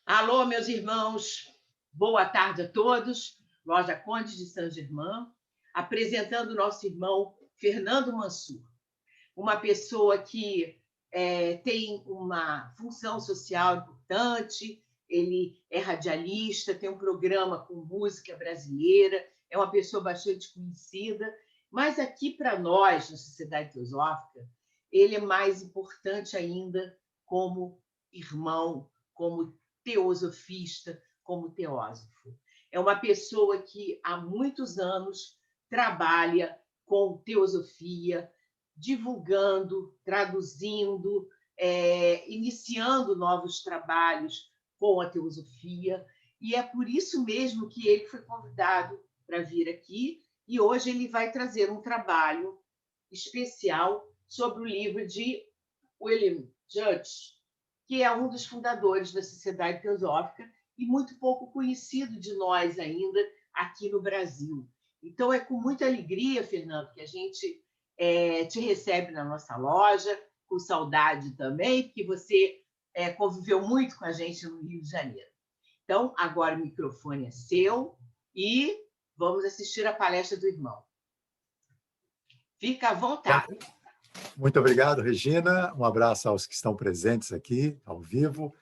Alô, meus irmãos, boa tarde a todos. Loja Conde de Saint-Germain, apresentando o nosso irmão Fernando Mansur, uma pessoa que tem uma função social importante, ele é radialista, tem um programa com música brasileira, é uma pessoa bastante conhecida, mas aqui para nós, na Sociedade Teosófica, ele é mais importante ainda como irmão, como teosofista, como teósofo. É uma pessoa que há muitos anos trabalha com teosofia, divulgando, traduzindo, iniciando novos trabalhos com a teosofia, e é por isso mesmo que ele foi convidado para vir aqui, e hoje ele vai trazer um trabalho especial sobre o livro de William Judge, que é um dos fundadores da Sociedade Teosófica e muito pouco conhecido de nós ainda aqui no Brasil. Então, é com muita alegria, Fernando, que a gente te recebe na nossa loja, com saudade também, porque você conviveu muito com a gente no Rio de Janeiro. Então, agora o microfone é seu e vamos assistir a palestra do irmão. Fica à vontade. Muito obrigado, Regina. Um abraço aos que estão presentes aqui, ao vivo,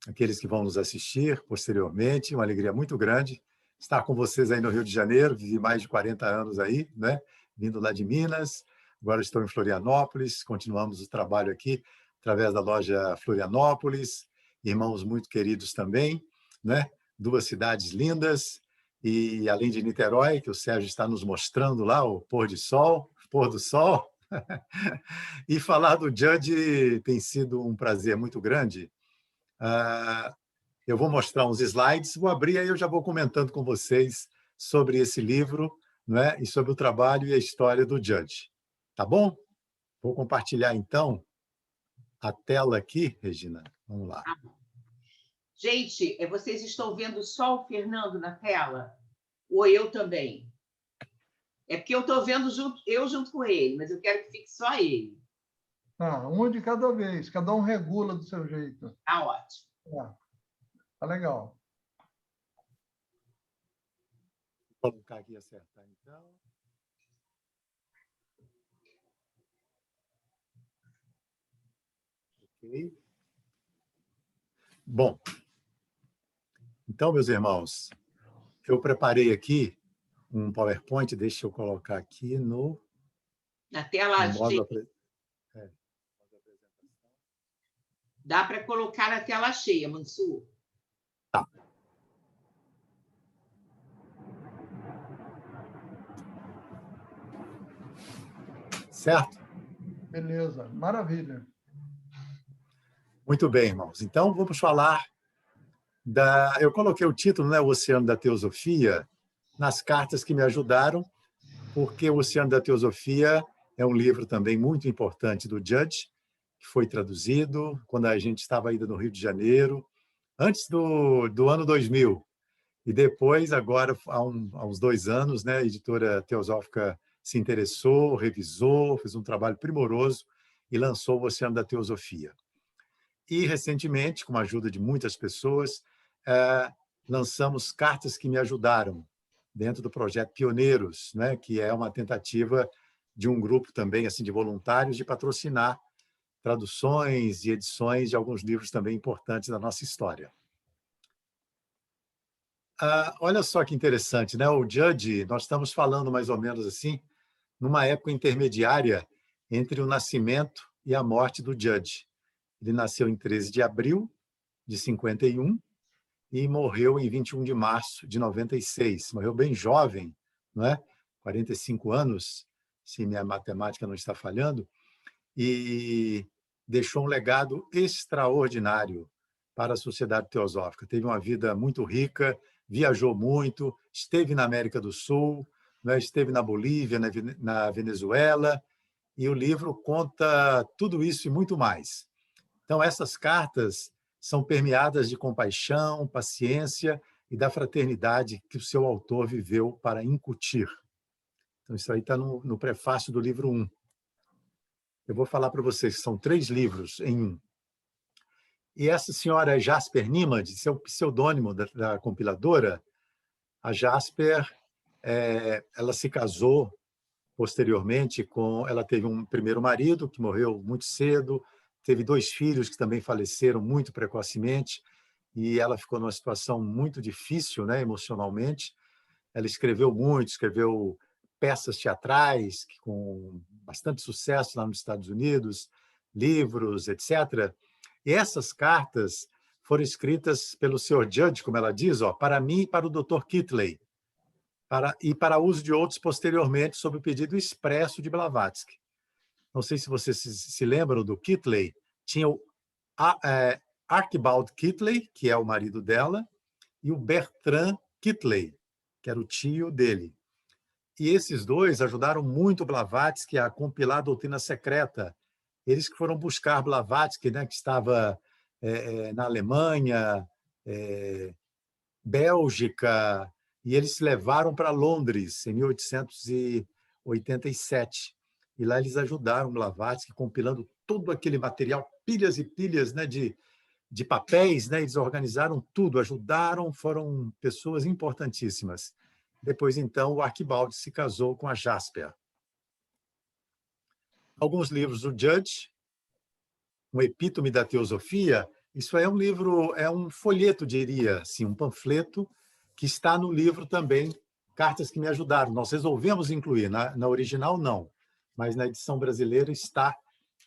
aqueles que vão nos assistir posteriormente. Uma alegria muito grande estar com vocês aí no Rio de Janeiro. Vivi mais de 40 anos aí, né? Vindo lá de Minas. Agora estou em Florianópolis. Continuamos o trabalho aqui através da loja Florianópolis. Irmãos muito queridos também, né? Duas cidades lindas. E além de Niterói, que o Sérgio está nos mostrando lá, o pôr do sol. E falar do Judge tem sido um prazer muito grande. Eu vou mostrar uns slides, vou abrir aí eu já vou comentando com vocês sobre esse livro, né, e sobre o trabalho e a história do Judge. Tá bom? Vou compartilhar, então, a tela aqui, Regina. Vamos lá. Gente, vocês estão vendo só o Fernando na tela? Ou eu também? É porque eu estou vendo eu junto com ele, mas eu quero que fique só ele. Um de cada vez, cada um regula do seu jeito. Tá ótimo. Tá legal. Vou colocar aqui e acertar, então. Ok. Bom, então, meus irmãos, eu preparei aqui um PowerPoint, deixa eu colocar aqui na tela modo Dá para colocar na tela cheia, Mansur. Tá. Certo? Beleza, maravilha. Muito bem, irmãos. Então, vamos falar Eu coloquei o título, né, O Oceano da Teosofia, nas cartas que me ajudaram, porque O Oceano da Teosofia é um livro também muito importante do Judge, que foi traduzido quando a gente estava ainda no Rio de Janeiro, antes do ano 2000. E depois, agora, há uns 2 anos, né, a editora Teosófica se interessou, revisou, fez um trabalho primoroso e lançou O Oceano da Teosofia. E, recentemente, com a ajuda de muitas pessoas, lançamos Cartas que Me Ajudaram, dentro do projeto Pioneiros, né, que é uma tentativa de um grupo também assim de voluntários de patrocinar traduções e edições de alguns livros também importantes da nossa história. Olha só que interessante, né? O Judge, nós estamos falando mais ou menos assim, numa época intermediária entre o nascimento e a morte do Judge. Ele nasceu em 13 de abril de 51 e morreu em 21 de março de 96. Morreu bem jovem, não é? 45 anos, se minha matemática não está falhando, e deixou um legado extraordinário para a Sociedade Teosófica. Teve uma vida muito rica, viajou muito, esteve na América do Sul, né? Esteve na Bolívia, na Venezuela, e o livro conta tudo isso e muito mais. Então, essas cartas são permeadas de compaixão, paciência e da fraternidade que o seu autor viveu para incutir. Então, isso aí está no prefácio do livro 1. Eu vou falar para vocês que são 3 livros em um. E essa senhora Jasper Niemand, seu pseudônimo da compiladora, a Jasper, ela se casou posteriormente ela teve um primeiro marido que morreu muito cedo, teve 2 filhos que também faleceram muito precocemente, e ela ficou numa situação muito difícil, né, emocionalmente. Ela escreveu muito, escreveu peças teatrais com bastante sucesso lá nos Estados Unidos, livros, etc. E essas cartas foram escritas pelo Sr. Judge, como ela diz, para mim e para o Dr. Kitley, e para uso de outros posteriormente, sob o pedido expresso de Blavatsky. Não sei se vocês se lembram do Kitley, tinha o Archibald Kitley, que é o marido dela, e o Bertrand Kitley, que era o tio dele. E esses dois ajudaram muito Blavatsky a compilar a doutrina secreta. Eles que foram buscar Blavatsky, né, que estava na Alemanha, Bélgica, e eles levaram para Londres em 1887. E lá eles ajudaram Blavatsky compilando todo aquele material, pilhas e pilhas, né, de papéis, né? Eles organizaram tudo, ajudaram, foram pessoas importantíssimas. Depois, então, o Archibald se casou com a Jasper. Alguns livros do Judge, um epítome da teosofia, isso é um livro, é um folheto, diria, assim, um panfleto, que está no livro também, Cartas que me ajudaram. Nós resolvemos incluir, na original não, mas na edição brasileira está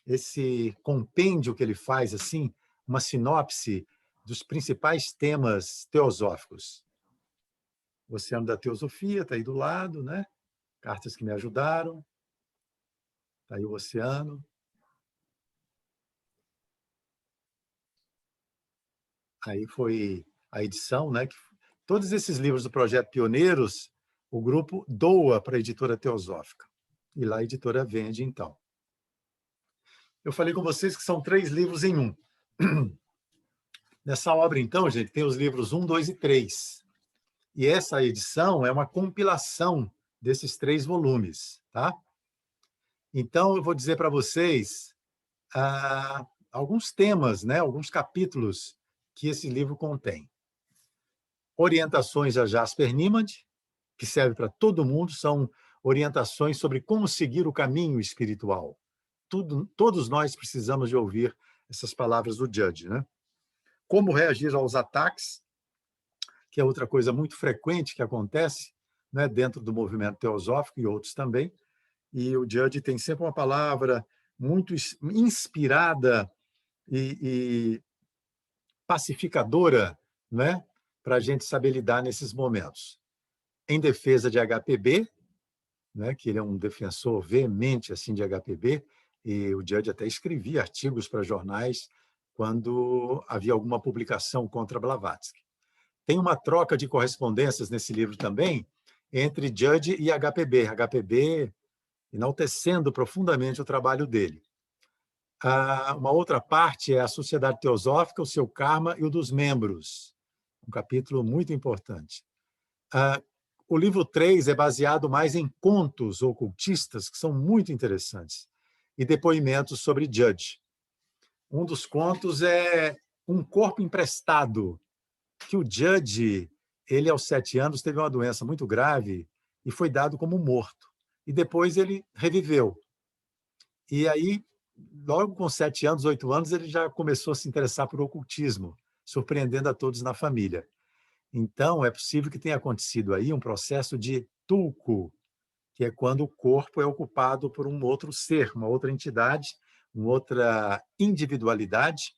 esse compêndio que ele faz, assim, uma sinopse dos principais temas teosóficos. O Oceano da Teosofia está aí do lado, né? Cartas que me ajudaram. Está aí o oceano. Aí foi a edição, né? Todos esses livros do Projeto Pioneiros, o grupo doa para a editora Teosófica. E lá a editora vende, então. Eu falei com vocês que são 3 livros em um. Nessa obra, então, gente, tem os livros 1, 2 e 3. E essa edição é uma compilação desses 3 volumes, tá? Então, eu vou dizer para vocês alguns temas, né? Alguns capítulos que esse livro contém. Orientações a Jasper Niemand, que serve para todo mundo, são orientações sobre como seguir o caminho espiritual. Todos nós precisamos de ouvir essas palavras do Judge, né? Como reagir aos ataques, que é outra coisa muito frequente que acontece, né, dentro do movimento teosófico e outros também. E o Judge tem sempre uma palavra muito inspirada e pacificadora, né, para a gente saber lidar nesses momentos. Em defesa de HPB, né, que ele é um defensor veemente assim, de HPB, e o Judge até escrevia artigos para jornais quando havia alguma publicação contra Blavatsky. Tem uma troca de correspondências nesse livro também entre Judge e HPB. HPB enaltecendo profundamente o trabalho dele. Uma outra parte é a Sociedade Teosófica, o seu karma e o dos membros. Um capítulo muito importante. O livro 3 é baseado mais em contos ocultistas, que são muito interessantes, e depoimentos sobre Judge. Um dos contos é Um Corpo Emprestado, que o Judge, ele aos 7 anos teve uma doença muito grave e foi dado como morto. E depois ele reviveu. E aí, logo com 7 anos, 8 anos, ele já começou a se interessar por ocultismo, surpreendendo a todos na família. Então, é possível que tenha acontecido aí um processo de tulku, que é quando o corpo é ocupado por um outro ser, uma outra entidade, uma outra individualidade.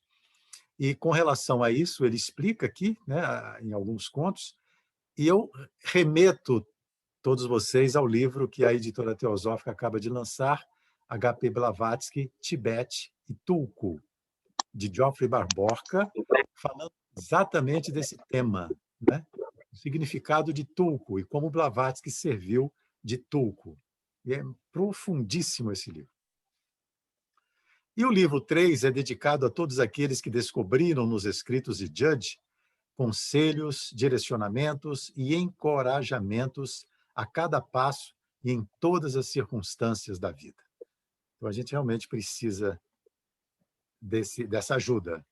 E com relação a isso, ele explica aqui, né, em alguns contos, e eu remeto todos vocês ao livro que a editora Teosófica acaba de lançar, H.P. Blavatsky, Tibete e Tulku, de Geoffrey Barboca, falando exatamente desse tema, né? O significado de Tulku e como Blavatsky serviu de Tulku. E é profundíssimo esse livro. E o livro 3 é dedicado a todos aqueles que descobriram nos escritos de Judge conselhos, direcionamentos e encorajamentos a cada passo e em todas as circunstâncias da vida. Então, a gente realmente precisa dessa ajuda.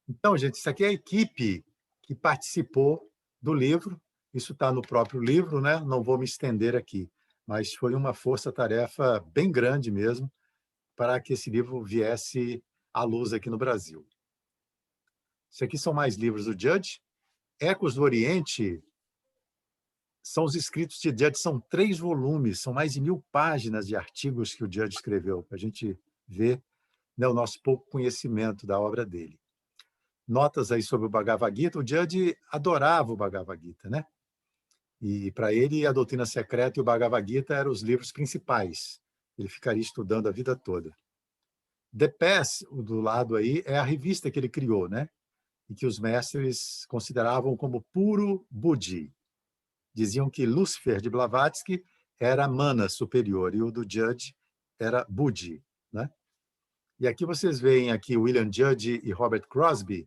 Então, gente, isso aqui é a equipe que participou do livro. Isso está no próprio livro, né? Não vou me estender aqui, mas foi uma força-tarefa bem grande mesmo para que esse livro viesse à luz aqui no Brasil. Isso aqui são mais livros do Judge. Ecos do Oriente são os escritos de Judge, são 3 volumes, são mais de 1000 páginas de artigos que o Judge escreveu, para a gente ver, né, o nosso pouco conhecimento da obra dele. Notas aí sobre o Bhagavad Gita. O Judge adorava o Bhagavad Gita, né? E para ele a Doutrina Secreta e o Bhagavad Gita eram os livros principais. Ele ficaria estudando a vida toda. The Path, do lado aí, é a revista que ele criou, né? E que os mestres consideravam como puro Buddhi. Diziam que Lúcifer de Blavatsky era Mana superior e o do Judge era Buddhi, né? E aqui vocês veem aqui William Judge e Robert Crosby.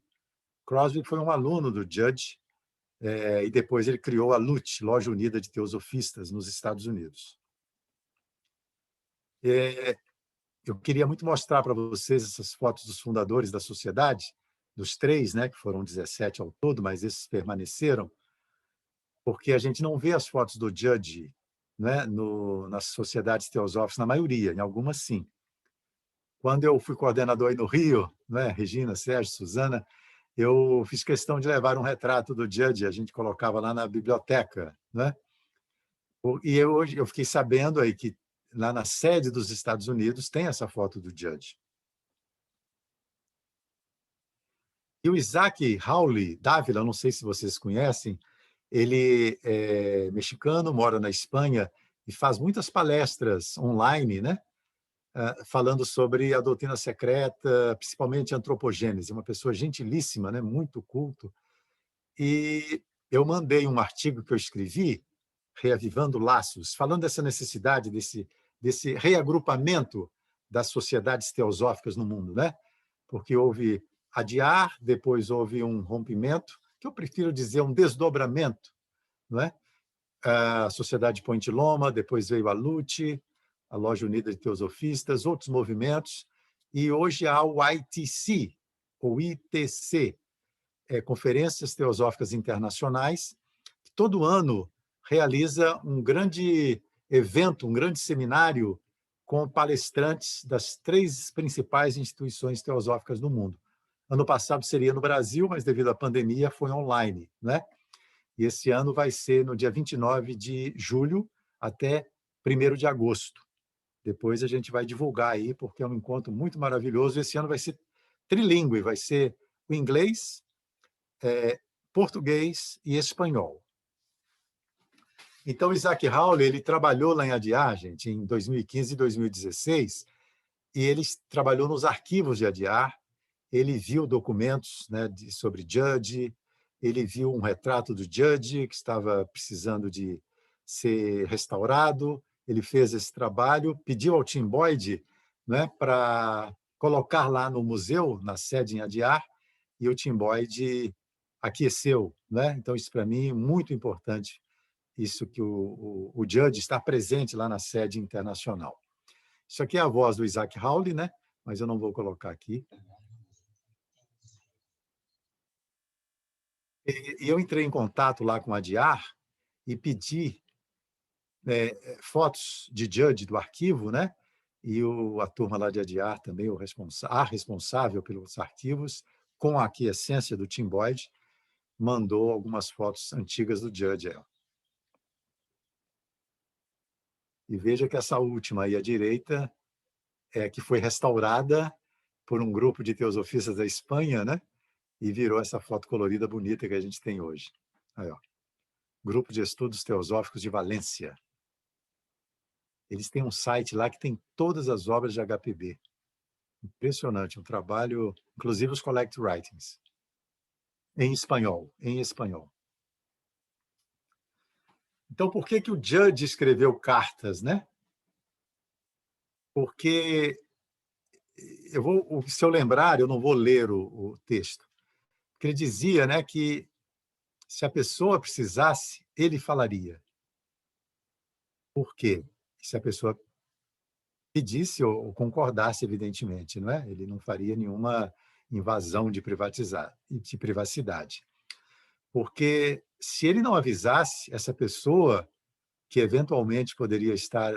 Crosby foi um aluno do Judge, e depois ele criou a LUT, Loja Unida de Teosofistas, nos Estados Unidos. Eu queria muito mostrar para vocês essas fotos dos fundadores da sociedade, dos 3, né, que foram 17 ao todo, mas esses permaneceram, porque a gente não vê as fotos do Judge, né, nas sociedades teosóficas, na maioria, em algumas sim. Quando eu fui coordenador aí no Rio, né, Regina, Sérgio, Suzana, eu fiz questão de levar um retrato do Judge, a gente colocava lá na biblioteca, né? E hoje eu fiquei sabendo aí que lá na sede dos Estados Unidos tem essa foto do Judge. E o Isaac Hawley Dávila, não sei se vocês conhecem, ele é mexicano, mora na Espanha e faz muitas palestras online, né? Falando sobre a doutrina secreta, principalmente a antropogênese, uma pessoa gentilíssima, né? Muito culto. E eu mandei um artigo que eu escrevi, Reavivando Laços, falando dessa necessidade, desse reagrupamento das sociedades teosóficas no mundo, né? Porque houve adiar, depois houve um rompimento, que eu prefiro dizer um desdobramento, não é? A Sociedade Ponte Loma, depois veio a LUT, a Loja Unida de Teosofistas, outros movimentos, e hoje há o ITC, ou ITC, Conferências Teosóficas Internacionais, que todo ano realiza um grande evento, um grande seminário com palestrantes das 3 principais instituições teosóficas do mundo. Ano passado seria no Brasil, mas devido à pandemia foi online, né? E esse ano vai ser no dia 29 de julho até 1º de agosto. Depois a gente vai divulgar aí, porque é um encontro muito maravilhoso. Esse ano vai ser trilingüe, vai ser o inglês, português e espanhol. Então, Isaac Hawley, ele trabalhou lá em Adyar, gente, em 2015 e 2016, e ele trabalhou nos arquivos de Adyar, ele viu documentos, né, sobre Judge, ele viu um retrato do Judge que estava precisando de ser restaurado, ele fez esse trabalho, pediu ao Tim Boyd, né, para colocar lá no museu, na sede em Adyar, e o Tim Boyd aqueceu, né? Então, isso para mim é muito importante, isso que o Judge está presente lá na sede internacional. Isso aqui é a voz do Isaac Hawley, né? Mas eu não vou colocar aqui. E eu entrei em contato lá com a Adyar e pedi fotos de Judge do arquivo, né? E a turma lá de Adyar também, a responsável pelos arquivos, com a aquiescência do Tim Boyd, mandou algumas fotos antigas do Judge. E veja que essa última aí à direita que foi restaurada por um grupo de teosofistas da Espanha, né? E virou essa foto colorida bonita que a gente tem hoje. Aí, ó. Grupo de Estudos Teosóficos de Valência. Eles têm um site lá que tem todas as obras de HPB. Impressionante, um trabalho, inclusive os Collect Writings. Em espanhol, em espanhol. Então, por que o Judge escreveu cartas, né? Porque se eu lembrar, eu não vou ler o texto, porque ele dizia, né, que se a pessoa precisasse, ele falaria. Por quê? Se a pessoa pedisse ou concordasse, evidentemente, não é? Ele não faria nenhuma invasão de privacidade. Porque se ele não avisasse essa pessoa que eventualmente poderia estar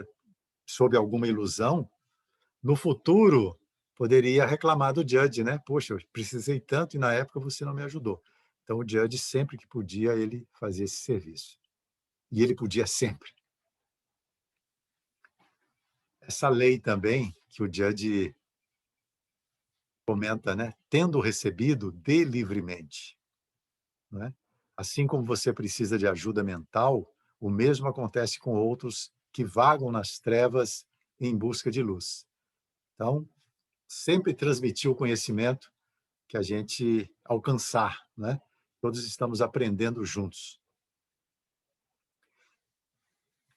sob alguma ilusão, no futuro poderia reclamar do judge, né? Poxa, eu precisei tanto e na época você não me ajudou. Então o judge, sempre que podia, ele fazia esse serviço. E ele podia sempre. Essa lei também, que o judge comenta, né? Tendo recebido, dê livremente. Não é? Assim como você precisa de ajuda mental, o mesmo acontece com outros que vagam nas trevas em busca de luz. Então, sempre transmitir o conhecimento que a gente alcançar, né? Todos estamos aprendendo juntos.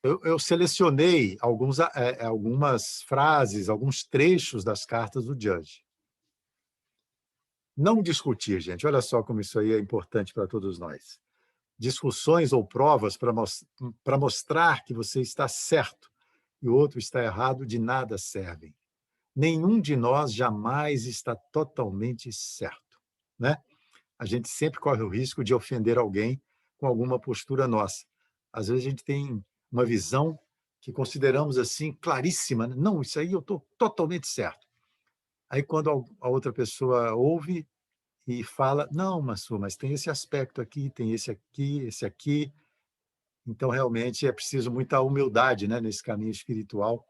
Eu selecionei algumas frases, alguns trechos das cartas do Judge. Não discutir, gente. Olha só como isso aí é importante para todos nós. Discussões ou provas para mostrar que você está certo e o outro está errado de nada servem. Nenhum de nós jamais está totalmente certo, né? A gente sempre corre o risco de ofender alguém com alguma postura nossa. Às vezes a gente tem uma visão que consideramos assim claríssima, né? Não, isso aí eu estou totalmente certo. Aí quando a outra pessoa ouve e fala, não, mas tem esse aspecto aqui, tem esse aqui. Então, realmente, é preciso muita humildade, né, nesse caminho espiritual.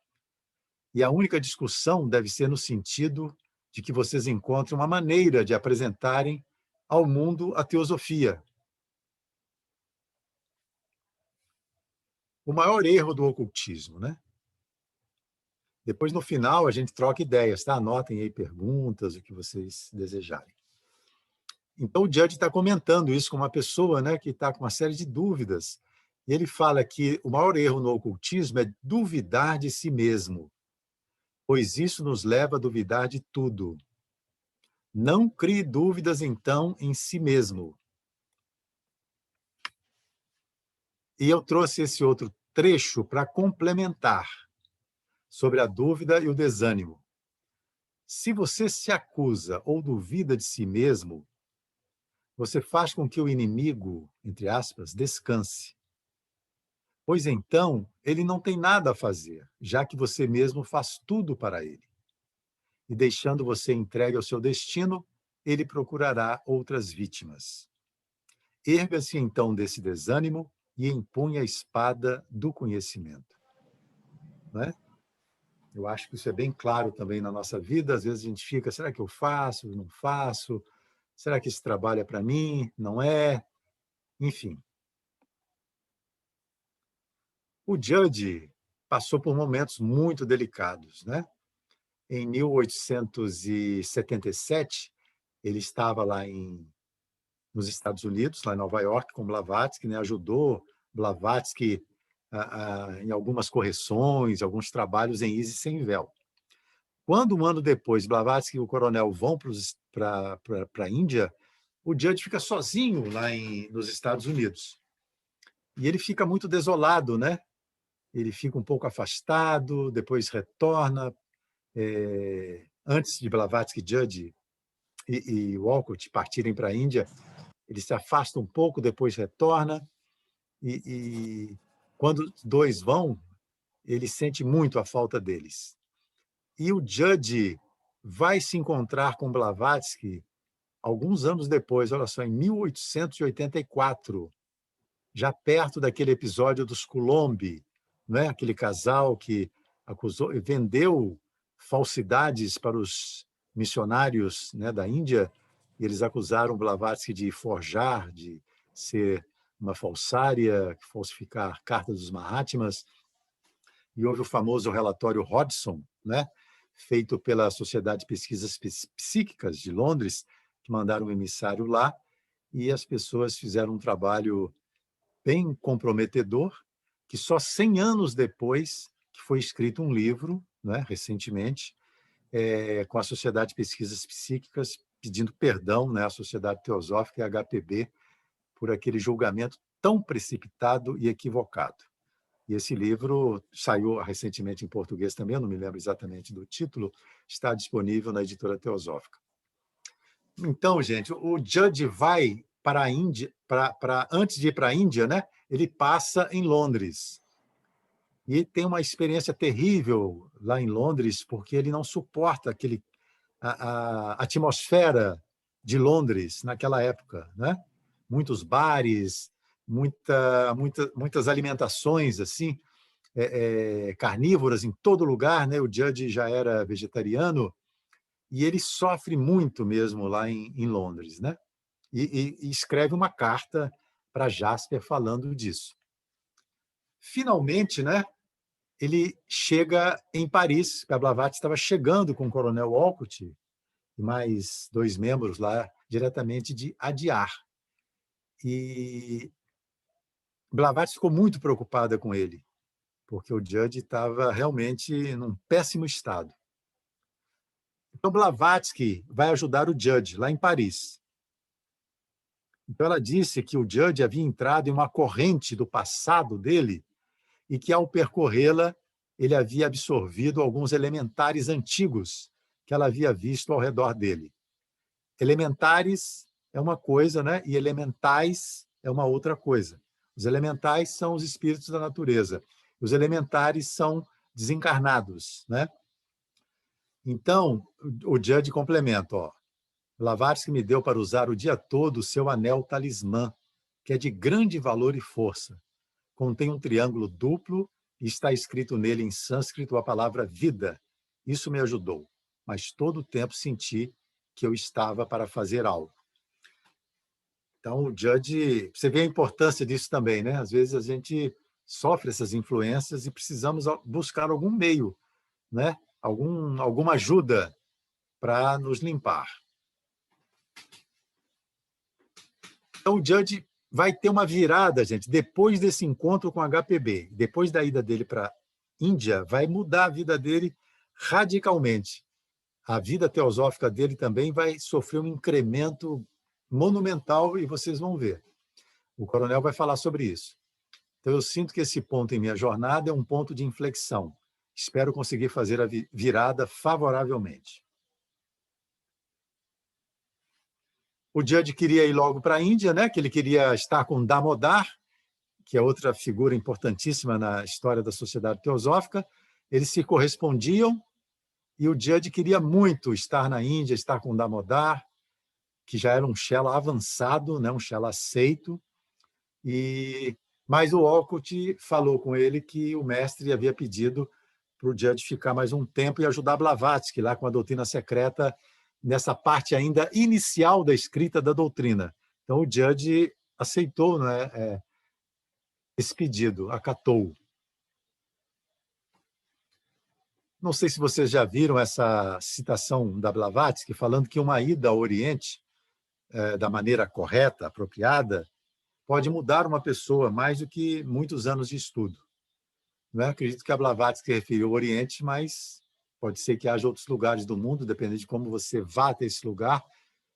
E a única discussão deve ser no sentido de que vocês encontrem uma maneira de apresentarem ao mundo a teosofia. O maior erro do ocultismo, né? Depois, no final, a gente troca ideias, tá? Anotem aí perguntas, o que vocês desejarem. Então, o Judge está comentando isso com uma pessoa, né, que está com uma série de dúvidas. E ele fala que o maior erro no ocultismo é duvidar de si mesmo, pois isso nos leva a duvidar de tudo. Não crie dúvidas, então, em si mesmo. E eu trouxe esse outro trecho para complementar sobre a dúvida e o desânimo. Se você se acusa ou duvida de si mesmo, você faz com que o inimigo, entre aspas, descanse. Pois então, ele não tem nada a fazer, já que você mesmo faz tudo para ele. E deixando você entregue ao seu destino, ele procurará outras vítimas. Erga-se então desse desânimo e empunha a espada do conhecimento. Não é? Eu acho que isso é bem claro também na nossa vida. Às vezes a gente fica, será que eu faço, não faço? Será que esse trabalho é para mim? Não é? Enfim. O Judge passou por momentos muito delicados, né? Em 1877, ele estava lá nos Estados Unidos, lá em Nova York, com Blavatsky, né? Ajudou Blavatsky em algumas correções, alguns trabalhos em Easy Sem Véu. Quando, um ano depois, Blavatsky e o coronel vão para a Índia, o Judge fica sozinho lá nos Estados Unidos. E ele fica muito desolado, né? Ele fica um pouco afastado, depois retorna. Antes de Blavatsky, Judge e Walcott partirem para a Índia, ele se afasta um pouco, depois retorna. E quando os dois vão, ele sente muito a falta deles. E o Judge vai se encontrar com Blavatsky alguns anos depois, olha só, em 1884, já perto daquele episódio dos Coulomb, né? Aquele casal que vendeu falsidades para os missionários, né, da Índia, e eles acusaram Blavatsky de forjar, de ser uma falsária, falsificar cartas dos Mahatmas. E houve o famoso relatório Hodgson, né, feito pela Sociedade de Pesquisas Psíquicas de Londres, que mandaram um emissário lá, e as pessoas fizeram um trabalho bem comprometedor, que só 100 anos depois que foi escrito um livro, né, recentemente, com a Sociedade de Pesquisas Psíquicas, pedindo perdão, né, à Sociedade Teosófica e à HPB por aquele julgamento tão precipitado e equivocado. E esse livro saiu recentemente em português também, eu não me lembro exatamente do título, está disponível na Editora Teosófica. Então, gente, o Judge vai para a Índia, antes de ir para a Índia, né? Ele passa em Londres. E tem uma experiência terrível lá em Londres, porque ele não suporta a atmosfera de Londres naquela época, né? Muitos bares, muitas alimentações assim, carnívoras em todo lugar, né? O Judge já era vegetariano e ele sofre muito mesmo lá em Londres, né? E escreve uma carta para Jasper falando disso. Finalmente, né? Ele chega em Paris, porque a Blavatsky estava chegando com o coronel Walcott e mais 2 membros lá diretamente de Adyar. E Blavatsky ficou muito preocupada com ele, porque o Judge estava realmente num péssimo estado. Então, Blavatsky vai ajudar o Judge lá em Paris. Então, ela disse que o Judge havia entrado em uma corrente do passado dele e que, ao percorrê-la, ele havia absorvido alguns elementares antigos que ela havia visto ao redor dele. Elementares é uma coisa, né? E elementais é uma outra coisa. Os elementais são os espíritos da natureza. Os elementares são desencarnados, né? Então, o Judge complementa, ó. Blavatsky me deu para usar o dia todo o seu anel talismã, que é de grande valor e força. Contém um triângulo duplo e está escrito nele em sânscrito a palavra vida. Isso me ajudou, mas todo o tempo senti que eu estava para fazer algo. Então, o Judge, você vê a importância disso também, né? Às vezes a gente sofre essas influências e precisamos buscar algum meio, né? Alguma ajuda para nos limpar. Então, o Judge vai ter uma virada, gente, depois desse encontro com o HPB, depois da ida dele para a Índia, vai mudar a vida dele radicalmente. A vida teosófica dele também vai sofrer um incremento monumental e vocês vão ver. O coronel vai falar sobre isso. Então, eu sinto que esse ponto em minha jornada é um ponto de inflexão. Espero conseguir fazer a virada favoravelmente. O Judge queria ir logo para a Índia, né? Que ele queria estar com Damodar, que é outra figura importantíssima na história da Sociedade Teosófica. Eles se correspondiam e o Judge queria muito estar na Índia, estar com Damodar, que já era um Shela avançado, né? Um Shela aceito. Mas o Walcott falou com ele que o mestre havia pedido para o Judge ficar mais um tempo e ajudar Blavatsky lá com a doutrina secreta, nessa parte ainda inicial da escrita da doutrina. Então, o Judge aceitou, né, esse pedido, acatou. Não sei se vocês já viram essa citação da Blavatsky falando que uma ida ao Oriente, da maneira correta, apropriada, pode mudar uma pessoa mais do que muitos anos de estudo. Não é? Acredito que a Blavatsky referiu ao Oriente, mas pode ser que haja outros lugares do mundo, dependendo de como você vá até esse lugar,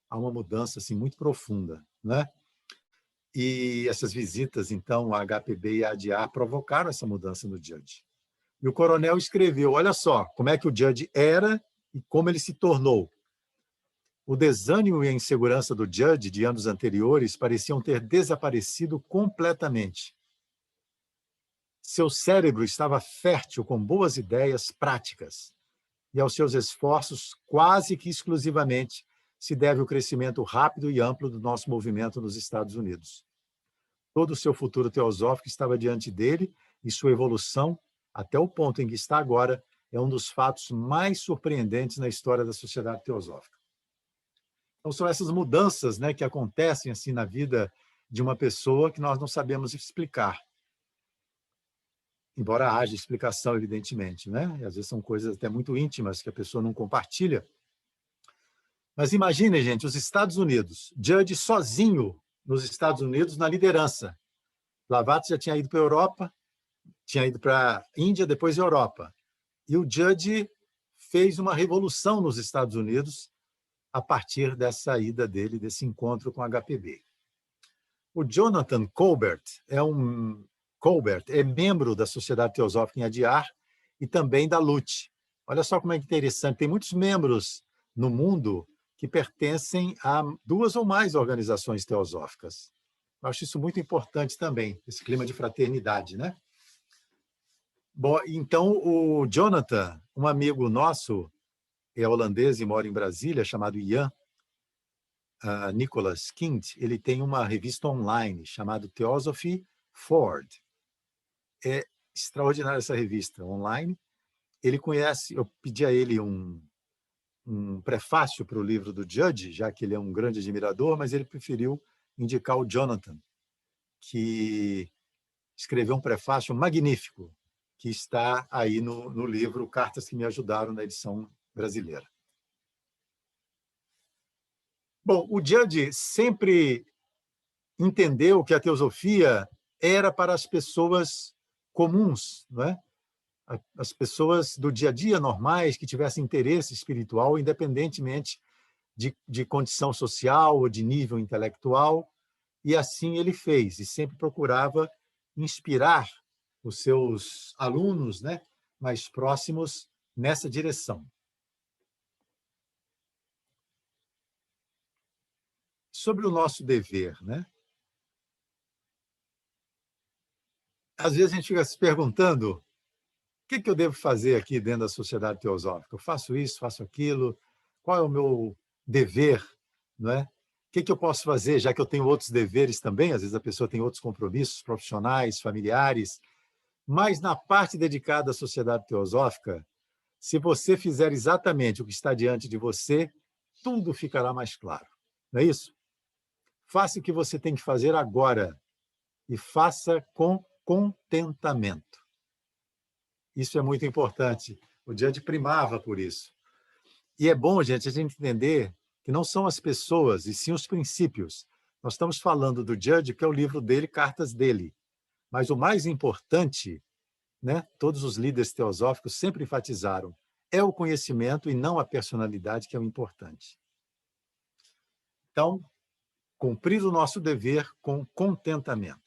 há uma mudança assim, muito profunda. Né? E essas visitas, então, a HPB e a ADA provocaram essa mudança no Judge. E o coronel escreveu, olha só, como é que o Judge era e como ele se tornou. O desânimo e a insegurança do Judge de anos anteriores pareciam ter desaparecido completamente. Seu cérebro estava fértil com boas ideias práticas, e aos seus esforços, quase que exclusivamente, se deve o crescimento rápido e amplo do nosso movimento nos Estados Unidos. Todo o seu futuro teosófico estava diante dele, e sua evolução, até o ponto em que está agora, é um dos fatos mais surpreendentes na história da Sociedade Teosófica. Então, são essas mudanças, né, que acontecem assim na vida de uma pessoa que nós não sabemos explicar. Embora haja explicação, evidentemente, né? E às vezes são coisas até muito íntimas que a pessoa não compartilha. Mas imaginem, gente, os Estados Unidos, Judge sozinho nos Estados Unidos na liderança. Blavatsky já tinha ido para a Europa, tinha ido para a Índia, depois a Europa. E o Judge fez uma revolução nos Estados Unidos a partir dessa ida dele, desse encontro com a HPB. O Jonathan Colbert é membro da Sociedade Teosófica em Adyar e também da LUT. Olha só como é interessante. Tem muitos membros no mundo que pertencem a 2 ou mais organizações teosóficas. Eu acho isso muito importante também, esse clima de fraternidade, né? Bom, então o Jonathan, um amigo nosso, é holandês e mora em Brasília, chamado Ian Nicholas Kind, ele tem uma revista online chamada Theosophy Forward. É extraordinária essa revista online. Ele conhece, eu pedi a ele um prefácio para o livro do Judge, já que ele é um grande admirador, mas ele preferiu indicar o Jonathan, que escreveu um prefácio magnífico, que está aí no livro Cartas que me ajudaram na edição brasileira. Bom, o Judge sempre entendeu que a teosofia era para as pessoas comuns, não é? As pessoas do dia a dia normais que tivessem interesse espiritual, independentemente de condição social ou de nível intelectual, e assim ele fez, e sempre procurava inspirar os seus alunos, né, mais próximos nessa direção. Sobre o nosso dever, né? Às vezes a gente fica se perguntando o que eu devo fazer aqui dentro da sociedade teosófica? Eu faço isso, faço aquilo? Qual é o meu dever? Não é? O que eu posso fazer, já que eu tenho outros deveres também? Às vezes a pessoa tem outros compromissos profissionais, familiares. Mas na parte dedicada à sociedade teosófica, se você fizer exatamente o que está diante de você, tudo ficará mais claro. Não é isso? Faça o que você tem que fazer agora e faça com contentamento. Isso é muito importante. O Judge primava por isso. E é bom, gente, a gente entender que não são as pessoas, e sim os princípios. Nós estamos falando do Judge, que é o livro dele, Cartas dele. Mas o mais importante, né, todos os líderes teosóficos sempre enfatizaram, é o conhecimento e não a personalidade que é o importante. Então, cumprir o nosso dever com contentamento.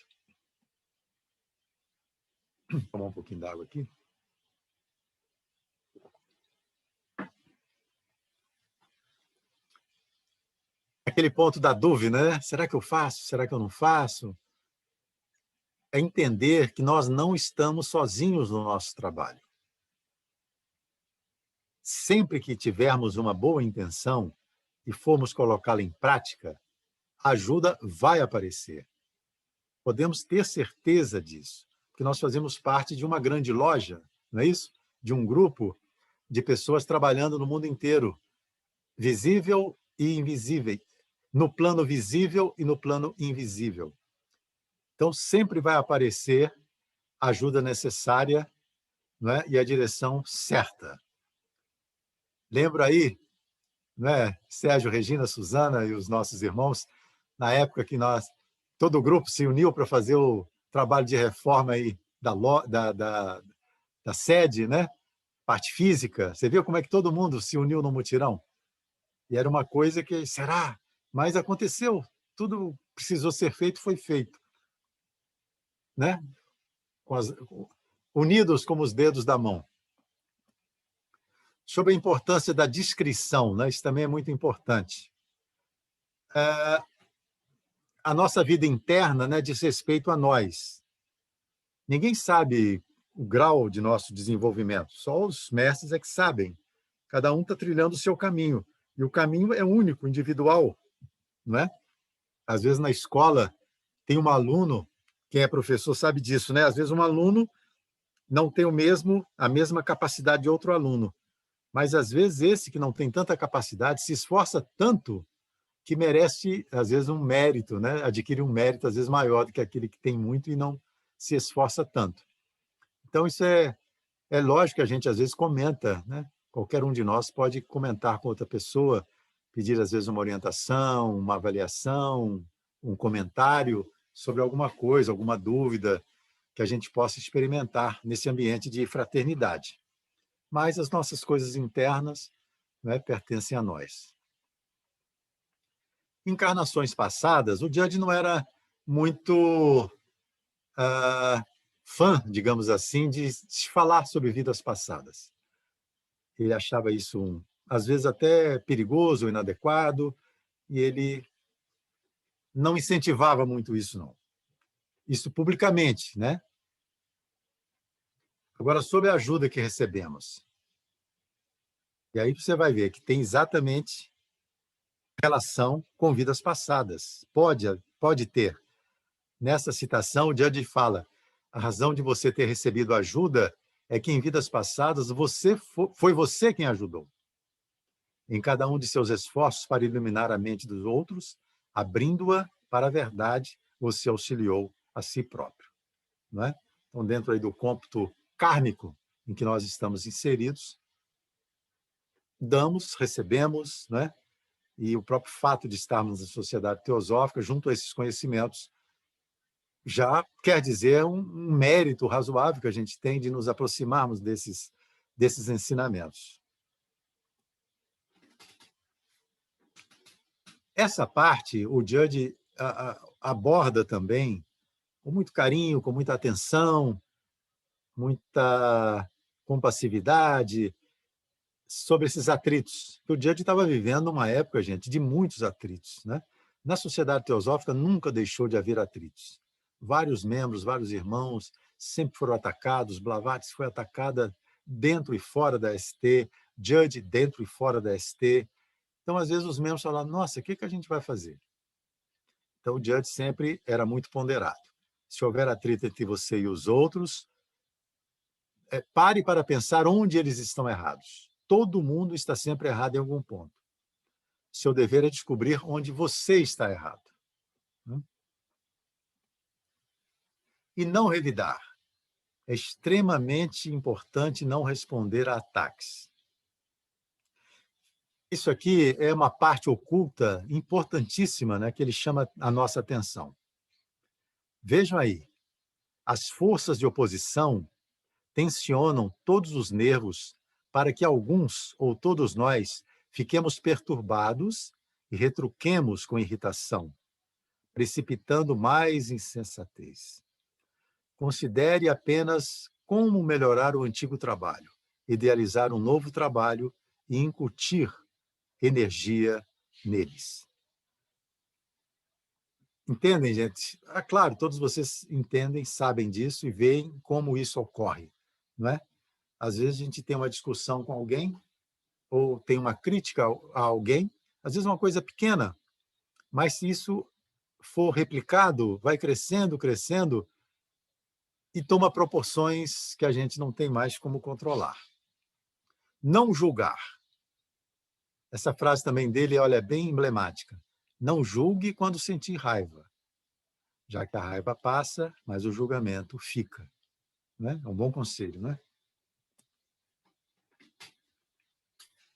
Vou tomar um pouquinho d'água aqui. Aquele ponto da dúvida, né? Será que eu faço? Será que eu não faço? É entender que nós não estamos sozinhos no nosso trabalho. Sempre que tivermos uma boa intenção e formos colocá-la em prática, a ajuda vai aparecer. Podemos ter certeza disso, porque nós fazemos parte de uma grande loja, não é isso? De um grupo de pessoas trabalhando no mundo inteiro, visível e invisível, no plano visível e no plano invisível. Então, sempre vai aparecer a ajuda necessária, não é? E a direção certa. Lembra aí, não é? Sérgio, Regina, Suzana e os nossos irmãos, na época que todo o grupo se uniu para fazer o trabalho de reforma aí da sede, né? Parte física. Você viu como é que todo mundo se uniu no mutirão? E era uma coisa que, será? Mas aconteceu. Tudo precisou ser feito, foi feito. Né? Unidos como os dedos da mão. Sobre a importância da discrição, né? Isso também é muito importante. A nossa vida interna, né, diz respeito a nós. Ninguém sabe o grau de nosso desenvolvimento, só os mestres é que sabem. Cada um está trilhando o seu caminho, e o caminho é único, individual. Não é? Às vezes, na escola, tem um aluno, quem é professor sabe disso, né? Às vezes, um aluno não tem a mesma capacidade de outro aluno. Mas, às vezes, esse que não tem tanta capacidade se esforça tanto que merece, às vezes, um mérito, né? Adquire um mérito, às vezes, maior do que aquele que tem muito e não se esforça tanto. Então, isso é lógico que a gente, às vezes, comenta, né? Qualquer um de nós pode comentar com outra pessoa, pedir, às vezes, uma orientação, uma avaliação, um comentário sobre alguma coisa, alguma dúvida que a gente possa experimentar nesse ambiente de fraternidade. Mas as nossas coisas internas, né, pertencem a nós. Encarnações passadas, o Judge não era muito fã, digamos assim, de falar sobre vidas passadas. Ele achava isso às vezes até perigoso, inadequado, e ele não incentivava muito isso, não. Isso publicamente, né? Agora, sobre a ajuda que recebemos. E aí você vai ver que tem exatamente relação com vidas passadas. Pode ter. Nessa citação, o Judge fala: a razão de você ter recebido ajuda é que em vidas passadas foi você quem ajudou. Em cada um de seus esforços para iluminar a mente dos outros, abrindo-a para a verdade, você auxiliou a si próprio. Não é? Então, dentro aí do cômputo kármico em que nós estamos inseridos, damos, recebemos, não é? E o próprio fato de estarmos na sociedade teosófica, junto a esses conhecimentos, já quer dizer um mérito razoável que a gente tem de nos aproximarmos desses ensinamentos. Essa parte, o Judge aborda também com muito carinho, com muita atenção, muita compassividade, sobre esses atritos. O Judge estava vivendo uma época, gente, de muitos atritos, né? Na sociedade teosófica nunca deixou de haver atritos. Vários membros, vários irmãos sempre foram atacados. Blavatsky foi atacada dentro e fora da ST, Judge dentro e fora da ST. Então, às vezes, os membros falavam: nossa, o que a gente vai fazer? Então, o Judge sempre era muito ponderado. Se houver atrito entre você e os outros, pare para pensar onde eles estão errados. Todo mundo está sempre errado em algum ponto. Seu dever é descobrir onde você está errado. E não revidar. É extremamente importante não responder a ataques. Isso aqui é uma parte oculta importantíssima, né, que ele chama a nossa atenção. Vejam aí, as forças de oposição tensionam todos os nervos para que alguns ou todos nós fiquemos perturbados e retruquemos com irritação, precipitando mais insensatez. Considere apenas como melhorar o antigo trabalho, idealizar um novo trabalho e incutir energia neles. Entendem, gente? Claro, todos vocês entendem, sabem disso e veem como isso ocorre, não é? Às vezes a gente tem uma discussão com alguém ou tem uma crítica a alguém, às vezes uma coisa pequena, mas se isso for replicado, vai crescendo, crescendo e toma proporções que a gente não tem mais como controlar. Não julgar. Essa frase também dele, olha, é bem emblemática. Não julgue quando sentir raiva, já que a raiva passa, mas o julgamento fica. Né? É um bom conselho, não é?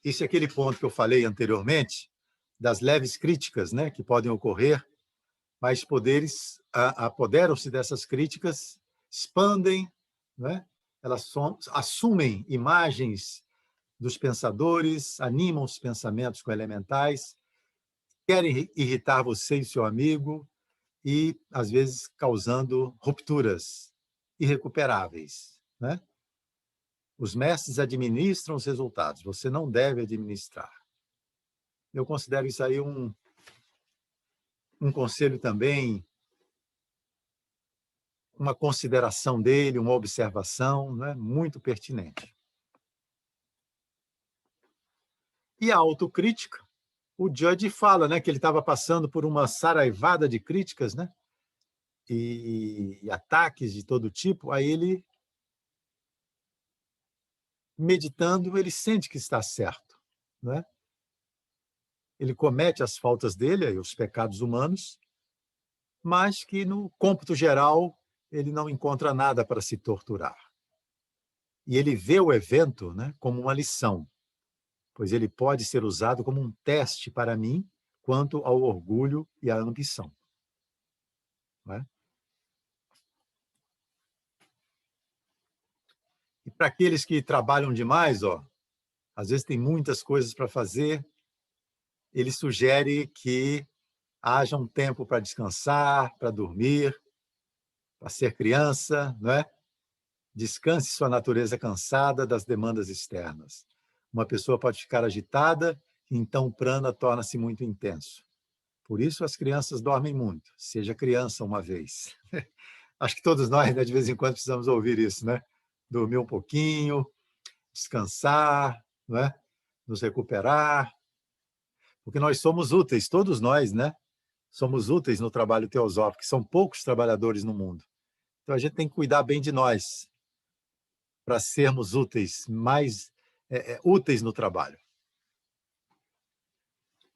Esse é aquele ponto que eu falei anteriormente, das leves críticas, né, que podem ocorrer, mas poderes apoderam-se dessas críticas, expandem, né? Elas assumem imagens dos pensadores, animam os pensamentos com elementais, querem irritar você e seu amigo e, às vezes, causando rupturas irrecuperáveis, né? Os mestres administram os resultados, você não deve administrar. Eu considero isso aí um conselho também, uma consideração dele, uma observação, né, muito pertinente. E a autocrítica, o Judge fala, né, que ele estava passando por uma saraivada de críticas, né, e ataques de todo tipo. Aí ele, meditando, ele sente que está certo, né? Ele comete as faltas dele, os pecados humanos, mas que no cômputo geral ele não encontra nada para se torturar. E ele vê o evento, né, como uma lição, pois ele pode ser usado como um teste para mim quanto ao orgulho e à ambição. Não é? E para aqueles que trabalham demais, às vezes tem muitas coisas para fazer, ele sugere que haja um tempo para descansar, para dormir, para ser criança, não é? Descanse sua natureza cansada das demandas externas. Uma pessoa pode ficar agitada, então o prana torna-se muito intenso. Por isso as crianças dormem muito. Seja criança uma vez. Acho que todos nós, né, de vez em quando, precisamos ouvir isso, né? Dormir um pouquinho, descansar, né? Nos recuperar, porque nós somos úteis, todos nós, né? Somos úteis no trabalho teosófico, são poucos trabalhadores no mundo. Então a gente tem que cuidar bem de nós para sermos úteis, mais úteis no trabalho.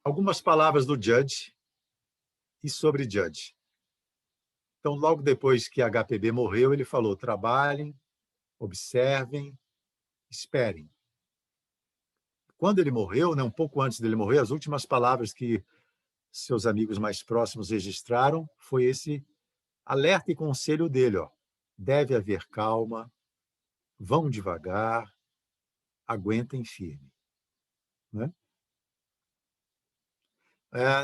Algumas palavras do Judge e sobre Judge. Então, logo depois que HPB morreu, ele falou: trabalhem, observem, esperem. Quando ele morreu, né, um pouco antes dele morrer, as últimas palavras que seus amigos mais próximos registraram foi esse alerta e conselho dele: ó, deve haver calma, vão devagar, aguentem firme. Né?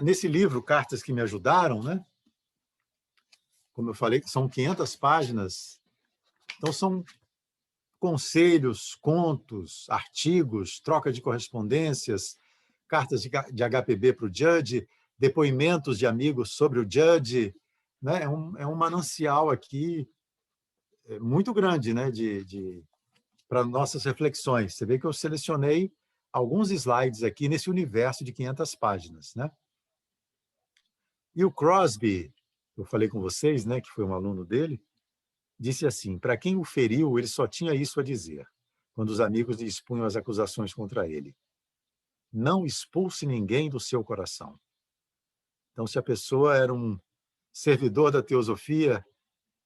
Nesse livro, Cartas que Me Ajudaram, né? Como eu falei, são 500 páginas, então são conselhos, contos, artigos, troca de correspondências, cartas de HPB para o Judge, depoimentos de amigos sobre o Judge, né? É um manancial aqui muito grande, né? Para nossas reflexões. Você vê que eu selecionei alguns slides aqui nesse universo de 500 páginas, né? E o Crosby, eu falei com vocês, né, que foi um aluno dele, disse assim: para quem o feriu, ele só tinha isso a dizer, quando os amigos lhe expunham as acusações contra ele: não expulse ninguém do seu coração. Então, se a pessoa era um servidor da teosofia,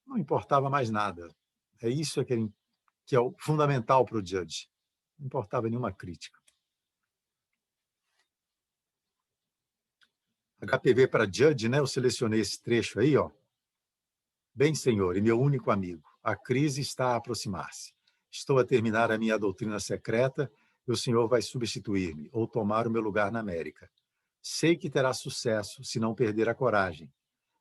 não importava mais nada. É isso que é o fundamental para o Judge. Não importava nenhuma crítica. HPV para Judge, né? Eu selecionei esse trecho aí, ó. Bem, senhor, e meu único amigo, a crise está a aproximar-se. Estou a terminar a minha doutrina secreta e o senhor vai substituir-me ou tomar o meu lugar na América. Sei que terá sucesso se não perder a coragem,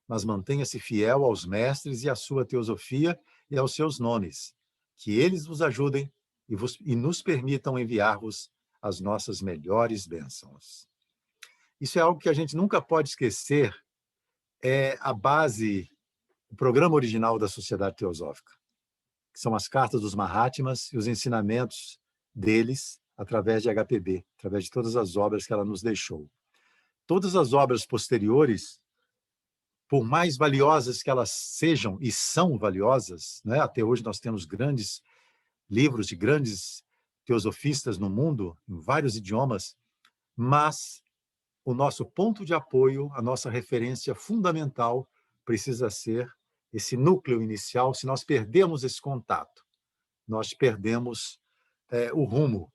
mas mantenha-se fiel aos mestres e à sua teosofia e aos seus nomes. Que eles vos ajudem e nos permitam enviar-vos as nossas melhores bênçãos. Isso é algo que a gente nunca pode esquecer, é a base, o programa original da Sociedade Teosófica, que são as cartas dos Mahatmas e os ensinamentos deles através de HPB, através de todas as obras que ela nos deixou. Todas as obras posteriores, por mais valiosas que elas sejam, e são valiosas, né? Até hoje nós temos grandes livros de grandes teosofistas no mundo, em vários idiomas, mas o nosso ponto de apoio, a nossa referência fundamental precisa ser esse núcleo inicial. Se nós perdemos esse contato, nós perdemos o rumo,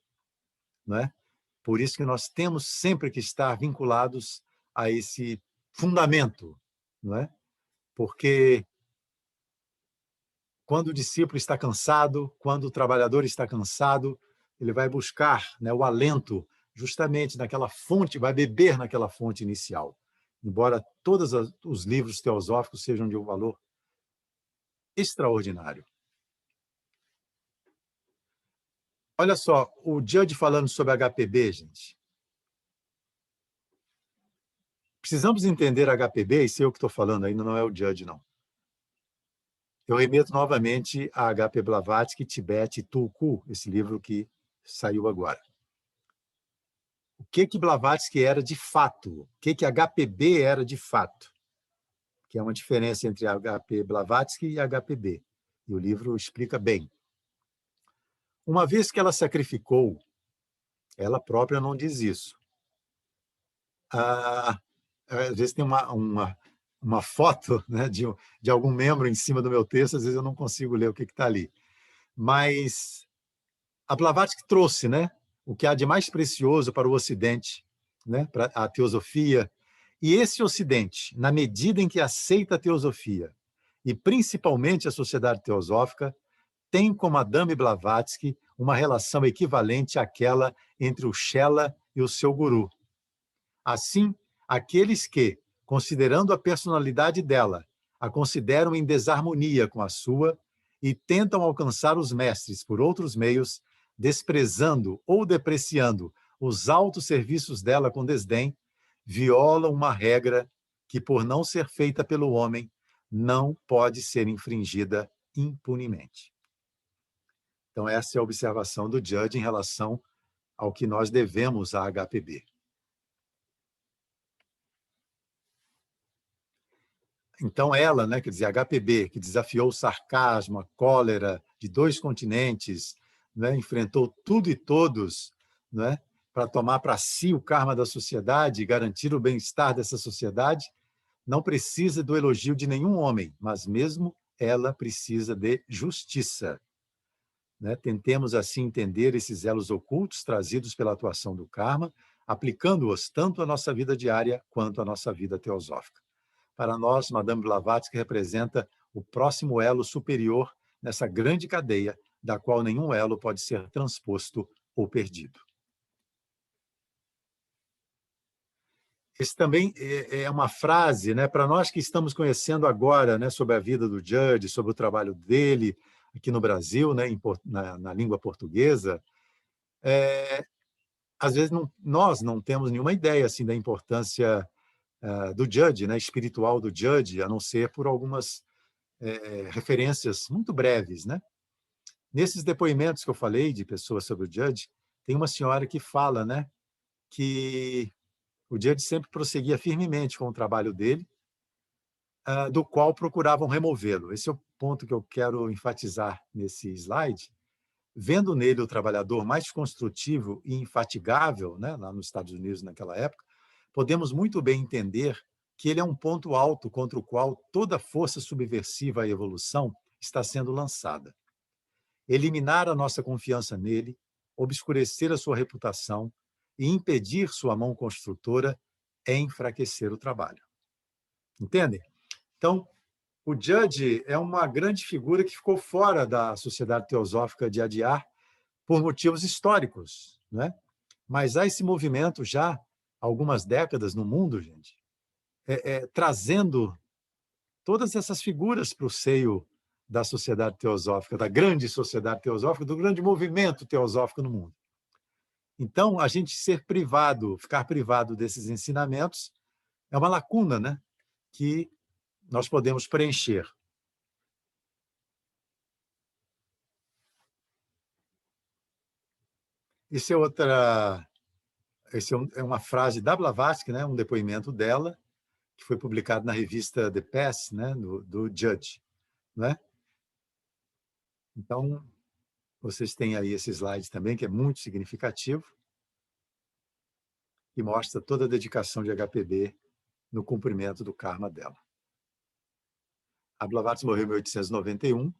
né? Por isso que nós temos sempre que estar vinculados a esse fundamento, não é? Porque quando o discípulo está cansado, quando o trabalhador está cansado, ele vai buscar, né, o alento justamente naquela fonte, vai beber naquela fonte inicial. Embora todos os livros teosóficos sejam de um valor extraordinário. Olha só, o Judge falando sobre HPB, gente. Precisamos entender HPB, e sei eu que estou falando, ainda não é o Judge, não. Eu remeto novamente a HP Blavatsky, Tibete e Tulku, esse livro que saiu agora. O que Blavatsky era de fato? O que HPB era de fato? Que é uma diferença entre HP Blavatsky e HPB. E o livro explica bem. Uma vez que ela sacrificou, ela própria não diz isso. Às vezes tem uma foto, né, de algum membro em cima do meu texto, às vezes eu não consigo ler o que está ali. Mas a Blavatsky trouxe, né, o que há de mais precioso para o Ocidente, né, para a teosofia. E esse Ocidente, na medida em que aceita a teosofia, e principalmente a Sociedade Teosófica, tem como Madame Blavatsky uma relação equivalente àquela entre o Shela e o seu guru. Assim, aqueles que, considerando a personalidade dela, a consideram em desarmonia com a sua e tentam alcançar os mestres por outros meios, desprezando ou depreciando os altos serviços dela com desdém, violam uma regra que, por não ser feita pelo homem, não pode ser infringida impunemente. Então, essa é a observação do Judge em relação ao que nós devemos à HPB. Então, ela, né, quer dizer, a HPB, que desafiou o sarcasmo, a cólera de 2 continentes, né, enfrentou tudo e todos, né, para tomar para si o karma da sociedade e garantir o bem-estar dessa sociedade, não precisa do elogio de nenhum homem, mas mesmo ela precisa de justiça. Né? Tentemos, assim, entender esses elos ocultos trazidos pela atuação do karma, aplicando-os tanto à nossa vida diária quanto à nossa vida teosófica. Para nós, Madame Blavatsky representa o próximo elo superior nessa grande cadeia, da qual nenhum elo pode ser transposto ou perdido. Esse também é uma frase, né, para nós que estamos conhecendo agora, né, sobre a vida do Judge, sobre o trabalho dele aqui no Brasil, né, na língua portuguesa. Às vezes nós não temos nenhuma ideia assim da importância do Judge, né, espiritual do Judge, a não ser por algumas referências muito breves, né? Nesses depoimentos que eu falei de pessoas sobre o Judge, tem uma senhora que fala, né, que o Judge sempre prosseguia firmemente com o trabalho dele, do qual procuravam removê-lo. Esse é o ponto que eu quero enfatizar nesse slide. Vendo nele o trabalhador mais construtivo e infatigável, né, lá nos Estados Unidos naquela época, podemos muito bem entender que ele é um ponto alto contra o qual toda força subversiva à evolução está sendo lançada. Eliminar a nossa confiança nele, obscurecer a sua reputação e impedir sua mão construtora é enfraquecer o trabalho. Entendem? Então, o Judge é uma grande figura que ficou fora da Sociedade Teosófica de Adyar por motivos históricos, né? Mas há esse movimento já há algumas décadas no mundo, gente, trazendo todas essas figuras para o seio da sociedade teosófica, da grande sociedade teosófica, do grande movimento teosófico no mundo. Então, a gente ficar privado desses ensinamentos é uma lacuna, né, que nós podemos preencher. Esse é uma frase da Blavatsky, né, um depoimento dela, que foi publicado na revista The Path, né, do Judge. Né? Então, vocês têm aí esse slide também, que é muito significativo, e mostra toda a dedicação de HPB no cumprimento do karma dela. A Blavatsky morreu em 1891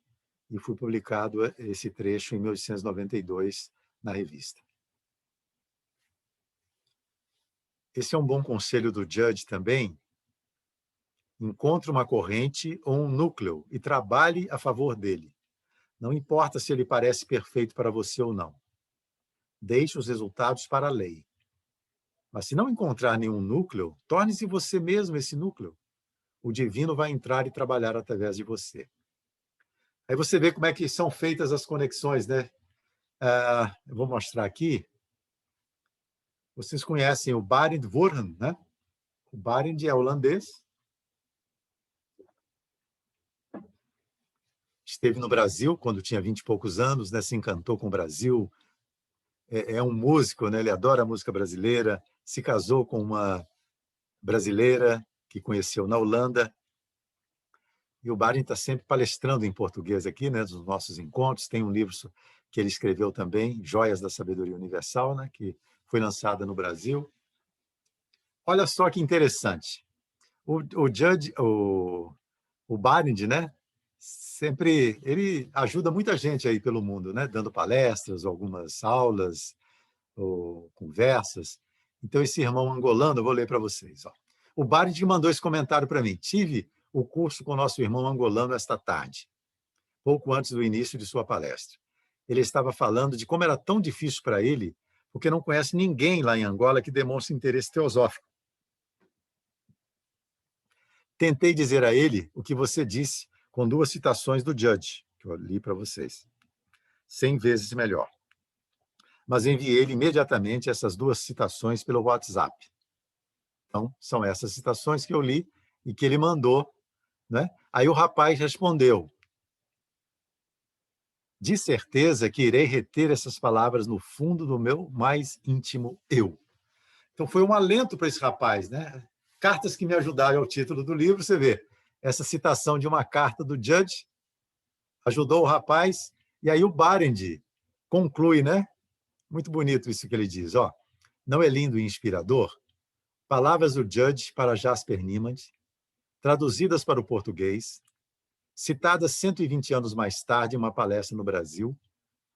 e foi publicado esse trecho em 1892 na revista. Esse é um bom conselho do Judge também. Encontre uma corrente ou um núcleo e trabalhe a favor dele. Não importa se ele parece perfeito para você ou não. Deixe os resultados para a lei. Mas se não encontrar nenhum núcleo, torne-se você mesmo esse núcleo. O divino vai entrar e trabalhar através de você. Aí você vê como é que são feitas as conexões, né? Eu vou mostrar aqui. Vocês conhecem o Barend Voorhen, né? O Barend é holandês. Esteve no Brasil quando tinha 20 e poucos anos, né? Se encantou com o Brasil. É um músico, né? Ele adora a música brasileira. Se casou com uma brasileira que conheceu na Holanda. E o Barend está sempre palestrando em português aqui, né, nos nossos encontros. Tem um livro que ele escreveu também, Joias da Sabedoria Universal, né, que foi lançada no Brasil. Olha só que interessante. O Barend, né, sempre ele ajuda muita gente aí pelo mundo, né, dando palestras, algumas aulas, ou conversas. Então, esse irmão angolano, eu vou ler para vocês. Ó. O Barend mandou esse comentário para mim. Tive o curso com nosso irmão angolano esta tarde, pouco antes do início de sua palestra. Ele estava falando de como era tão difícil para ele, porque não conhece ninguém lá em Angola que demonstre interesse teosófico. Tentei dizer a ele o que você disse com 2 citações do Judge, que eu li para vocês. 100 vezes melhor. mas enviei-lhe imediatamente essas 2 citações pelo WhatsApp. Então, são essas citações que eu li e que ele mandou, né? Aí o rapaz respondeu: de certeza que irei reter essas palavras no fundo do meu mais íntimo eu. Então, foi um alento para esse rapaz, né? Cartas que me ajudaram ao título do livro, você vê, essa citação de uma carta do Judge ajudou o rapaz, e aí o Barendi conclui, né? Muito bonito isso que ele diz, ó. Não é lindo e inspirador? Palavras do Judge para Jasper Niemand, traduzidas para o português, citadas 120 anos mais tarde em uma palestra no Brasil,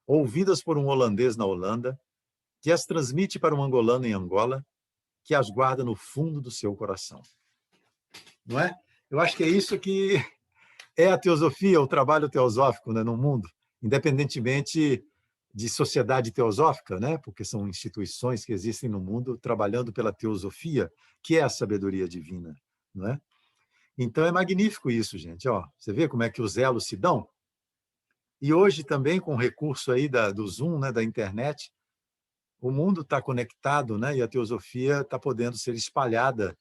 ouvidas por um holandês na Holanda, que as transmite para um angolano em Angola, que as guarda no fundo do seu coração. Não é? Eu acho que é isso que é a teosofia, o trabalho teosófico, né, no mundo, independentemente de sociedade teosófica, né, porque são instituições que existem no mundo trabalhando pela teosofia, que é a sabedoria divina, não é? Então é magnífico isso, gente. Ó, você vê como é que os elos se dão? E hoje também, com o recurso aí do Zoom, né, da internet, o mundo está conectado, né, e a teosofia está podendo ser espalhada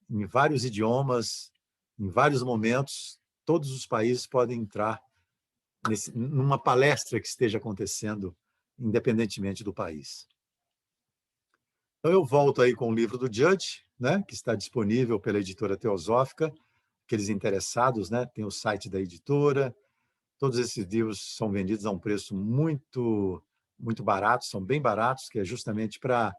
em vários idiomas, em vários momentos. Todos os países podem entrar numa palestra que esteja acontecendo, independentemente do país. Então, eu volto aí com o livro do Judge, né, que está disponível pela editora Teosófica. Aqueles interessados, né, tem o site da editora. Todos esses livros são vendidos a um preço muito, muito barato, são bem baratos, que é justamente para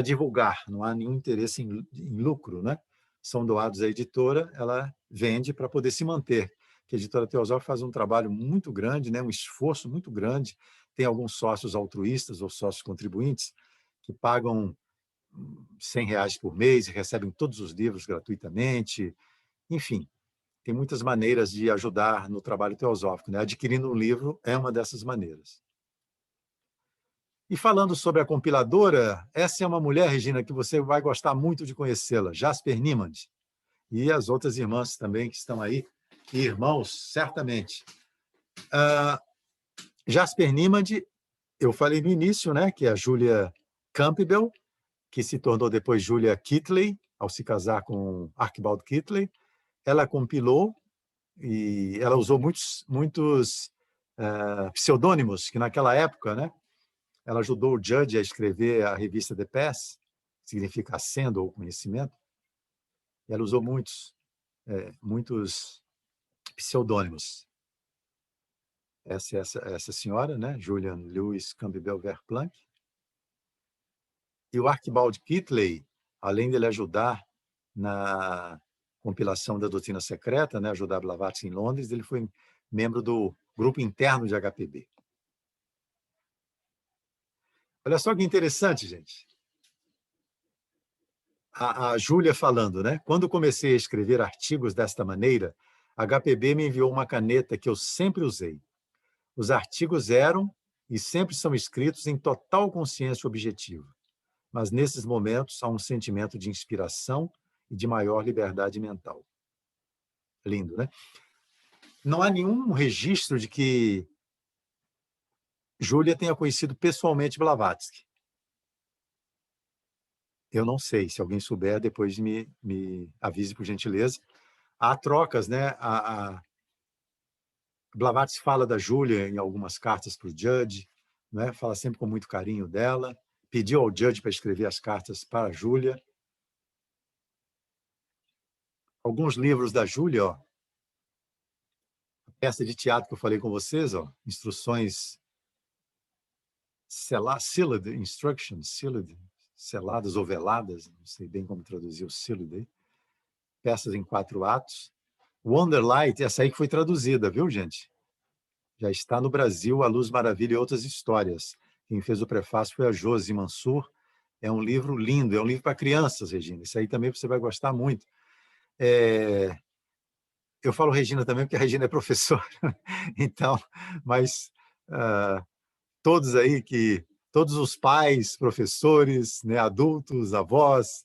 divulgar, não há nenhum interesse em lucro, né? São doados à editora, ela vende para poder se manter. Que a editora Teosófica faz um trabalho muito grande, né? Um esforço muito grande. Tem alguns sócios altruístas ou sócios contribuintes que pagam R$ 100 por mês e recebem todos os livros gratuitamente. Enfim, tem muitas maneiras de ajudar no trabalho teosófico, né? Adquirindo um livro é uma dessas maneiras. E falando sobre a compiladora, essa é uma mulher, Regina, que você vai gostar muito de conhecê-la, Jasper Niemand. E as outras irmãs também que estão aí, e irmãos, certamente. Jasper Niemand, eu falei no início, né, que é a Julia Campbell, que se tornou depois Julia Kitley, ao se casar com Archibald Kitley. Ela compilou e ela usou muitos pseudônimos, que naquela época, né, ela ajudou o Judge a escrever a revista The Path, que significa acendo ou conhecimento. Ela usou muitos pseudônimos. Essa senhora, né, Julian Lewis Campbell Verplanck. E o Archibald Kitley, além de ele ajudar na compilação da doutrina secreta, né, ajudar Blavatsky em Londres, ele foi membro do grupo interno de HPB. Olha só que interessante, gente. A Júlia falando, né? Quando comecei a escrever artigos desta maneira, a HPB me enviou uma caneta que eu sempre usei. Os artigos eram e sempre são escritos em total consciência objetiva, mas nesses momentos há um sentimento de inspiração e de maior liberdade mental. Lindo, né? Não há nenhum registro de que Júlia tenha conhecido pessoalmente Blavatsky. Eu não sei, se alguém souber, depois me avise, por gentileza. Há trocas, né? Blavatsky fala da Júlia em algumas cartas para o Judge, né? Fala sempre com muito carinho dela. Pediu ao Judge para escrever as cartas para a Júlia. Alguns livros da Júlia, ó. A peça de teatro que eu falei com vocês, ó, instruções sealed instructions, sealed, seladas ou veladas, não sei bem como traduzir o sealed aí. Peças em 4 atos. Wonderlight, essa aí que foi traduzida, viu, gente? Já está no Brasil, A Luz, Maravilha e Outras Histórias. Quem fez o prefácio foi a Josi Mansur. É um livro lindo, é um livro para crianças, Regina. Isso aí também você vai gostar muito. Eu falo Regina também, porque a Regina é professora. Então, mas todos aí todos os pais, professores, né, adultos, avós,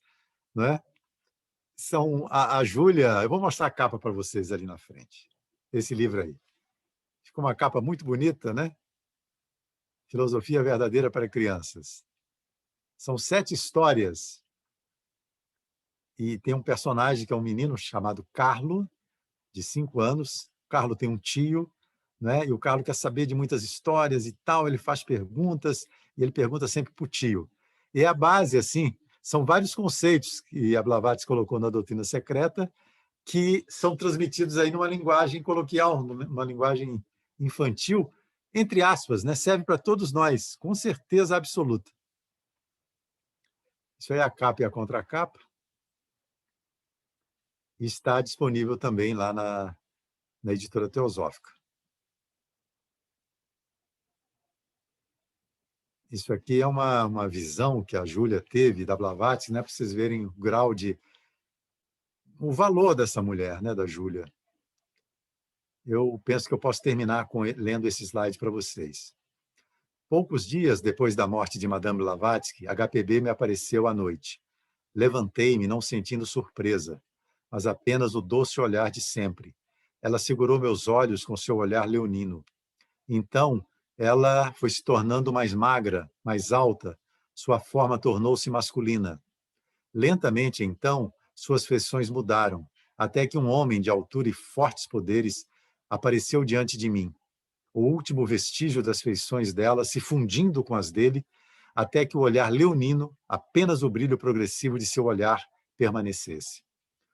né, são a Júlia. Eu vou mostrar a capa para vocês ali na frente. Esse livro aí. Ficou uma capa muito bonita, né? Filosofia verdadeira para crianças. São 7 histórias. E tem um personagem que é um menino chamado Carlo, de 5 anos. O Carlo tem um tio, né? E o Carlo quer saber de muitas histórias e tal. Ele faz perguntas e ele pergunta sempre para o tio. E a base, assim, são vários conceitos que a Blavatsky colocou na doutrina secreta que são transmitidos aí numa linguagem coloquial, numa linguagem infantil, entre aspas, né? Serve para todos nós, com certeza absoluta. Isso aí é a capa e a contracapa. E está disponível também lá na Editora Teosófica. Isso aqui é uma visão que a Júlia teve da Blavatsky, né, para vocês verem o valor dessa mulher, né, da Júlia. Eu penso que eu posso terminar lendo esse slide para vocês. Poucos dias depois da morte de Madame Blavatsky, HPB me apareceu à noite. Levantei-me, não sentindo surpresa, mas apenas o doce olhar de sempre. Ela segurou meus olhos com seu olhar leonino. Então, ela foi se tornando mais magra, mais alta, sua forma tornou-se masculina. Lentamente, então, suas feições mudaram, até que um homem de altura e fortes poderes apareceu diante de mim. O último vestígio das feições dela se fundindo com as dele, até que o olhar leonino, apenas o brilho progressivo de seu olhar, permanecesse.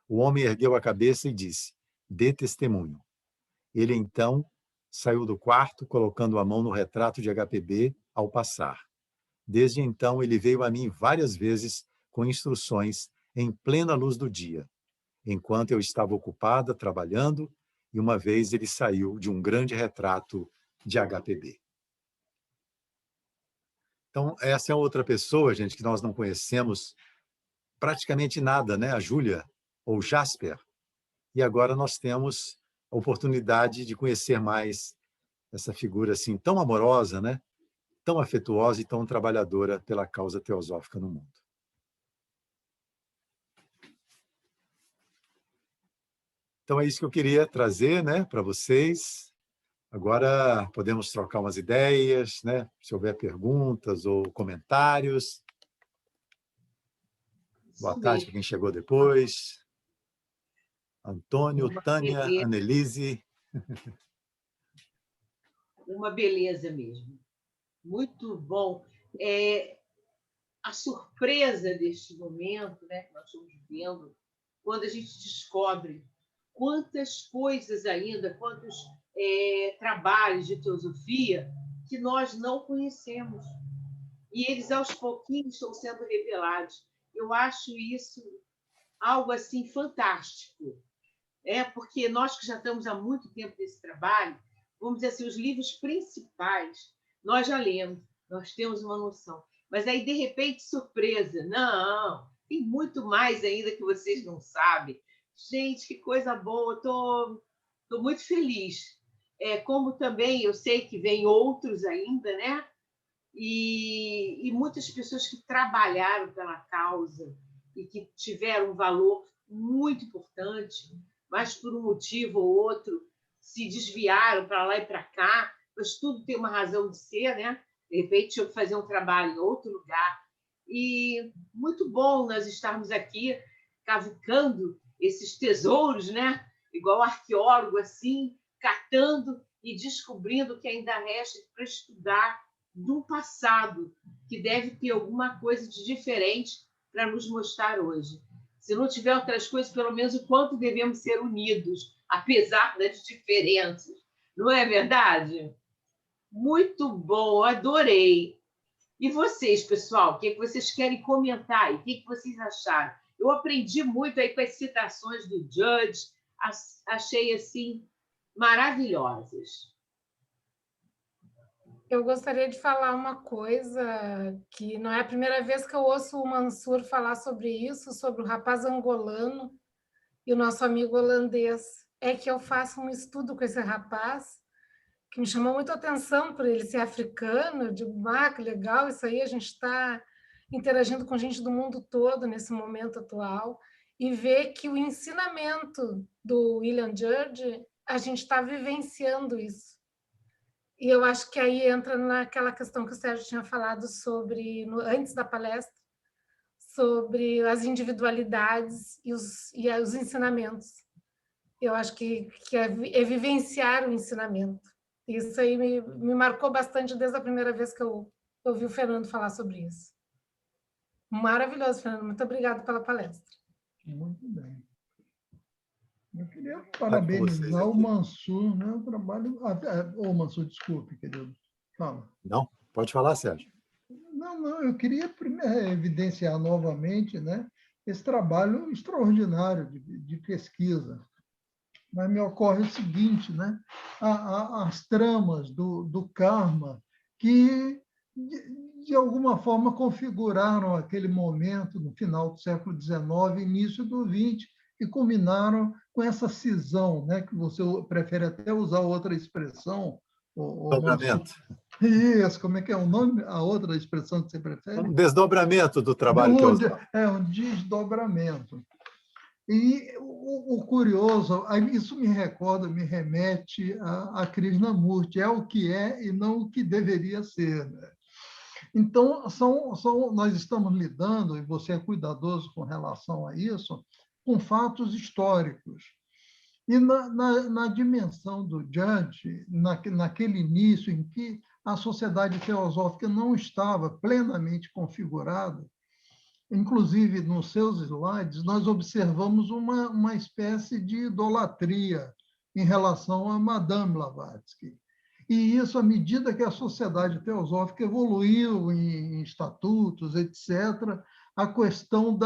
O homem ergueu a cabeça e disse: "Dê testemunho." Ele, então, saiu do quarto, colocando a mão no retrato de HPB ao passar. Desde então, ele veio a mim várias vezes com instruções em plena luz do dia, enquanto eu estava ocupada trabalhando, e uma vez ele saiu de um grande retrato de HPB. Então, essa é outra pessoa, gente, que nós não conhecemos praticamente nada, né? A Júlia, ou Jasper. E agora nós temos a oportunidade de conhecer mais essa figura assim tão amorosa, né? Tão afetuosa e tão trabalhadora pela causa teosófica no mundo. Então é isso que eu queria trazer, né, para vocês. Agora podemos trocar umas ideias, né? Se houver perguntas ou comentários. Boa tarde para quem chegou depois. Antônio, Tânia, Annelise. Uma beleza mesmo. Muito bom. A surpresa deste momento, né, que nós estamos vivendo, quando a gente descobre quantas coisas ainda, quantos trabalhos de teosofia que nós não conhecemos. E eles, aos pouquinhos, estão sendo revelados. Eu acho isso algo assim fantástico. Porque nós que já estamos há muito tempo nesse trabalho, vamos dizer assim, os livros principais nós já lemos, nós temos uma noção. Mas aí, de repente, surpresa. Não, tem muito mais ainda que vocês não sabem. Gente, que coisa boa, estou muito feliz. Como também eu sei que vem outros ainda, né? E muitas pessoas que trabalharam pela causa e que tiveram um valor muito importante, mas por um motivo ou outro se desviaram para lá e para cá, mas tudo tem uma razão de ser, né? De repente, eu fazer um trabalho em outro lugar. E muito bom nós estarmos aqui cavucando esses tesouros, né? Igual arqueólogo, assim, catando e descobrindo o que ainda resta para estudar do passado, que deve ter alguma coisa de diferente para nos mostrar hoje. Se não tiver outras coisas, pelo menos o quanto devemos ser unidos, apesar das diferenças. Não é verdade? Muito bom, adorei. E vocês, pessoal, o que vocês querem comentar? O que vocês acharam? Eu aprendi muito aí com as citações do Judge, achei assim maravilhosas. Eu gostaria de falar uma coisa que não é a primeira vez que eu ouço o Mansur falar sobre isso, sobre o rapaz angolano e o nosso amigo holandês. É que eu faço um estudo com esse rapaz que me chamou muito a atenção por ele ser africano. Eu digo, que legal, isso aí, a gente está interagindo com gente do mundo todo nesse momento atual e ver que o ensinamento do William Judge, a gente está vivenciando isso. E eu acho que aí entra naquela questão que o Sérgio tinha falado sobre, antes da palestra, sobre as individualidades e os ensinamentos. Eu acho que é vivenciar o ensinamento. Isso aí me marcou bastante desde a primeira vez que eu ouvi o Fernando falar sobre isso. Maravilhoso, Fernando. Muito obrigada pela palestra. Muito bem. Eu queria Com vocês parabenizar o aqui. Mansur, né? O trabalho. Ô, Mansur, desculpe, querido. Fala. Não? Pode falar, Sérgio. Não, eu queria primeiro evidenciar novamente, né, esse trabalho extraordinário de pesquisa. Mas me ocorre o seguinte, né, as tramas do karma que, de alguma forma, configuraram aquele momento no final do século XIX, início do XX, e culminaram com essa cisão, né, que você prefere até usar outra expressão, o Mansur. Desdobramento. Isso, como é que é o nome? A outra expressão que você prefere? Um desdobramento do trabalho que eu usava. Um desdobramento. E o curioso, isso me recorda, me remete a Krishnamurti, é o que é e não o que deveria ser. Né? Então, nós estamos lidando, e você é cuidadoso com relação a isso, com fatos históricos. E na dimensão do Judge, naquele início em que a sociedade teosófica não estava plenamente configurada, inclusive nos seus slides, nós observamos uma espécie de idolatria em relação a Madame Blavatsky. E isso, à medida que a sociedade teosófica evoluiu em estatutos, etc., a questão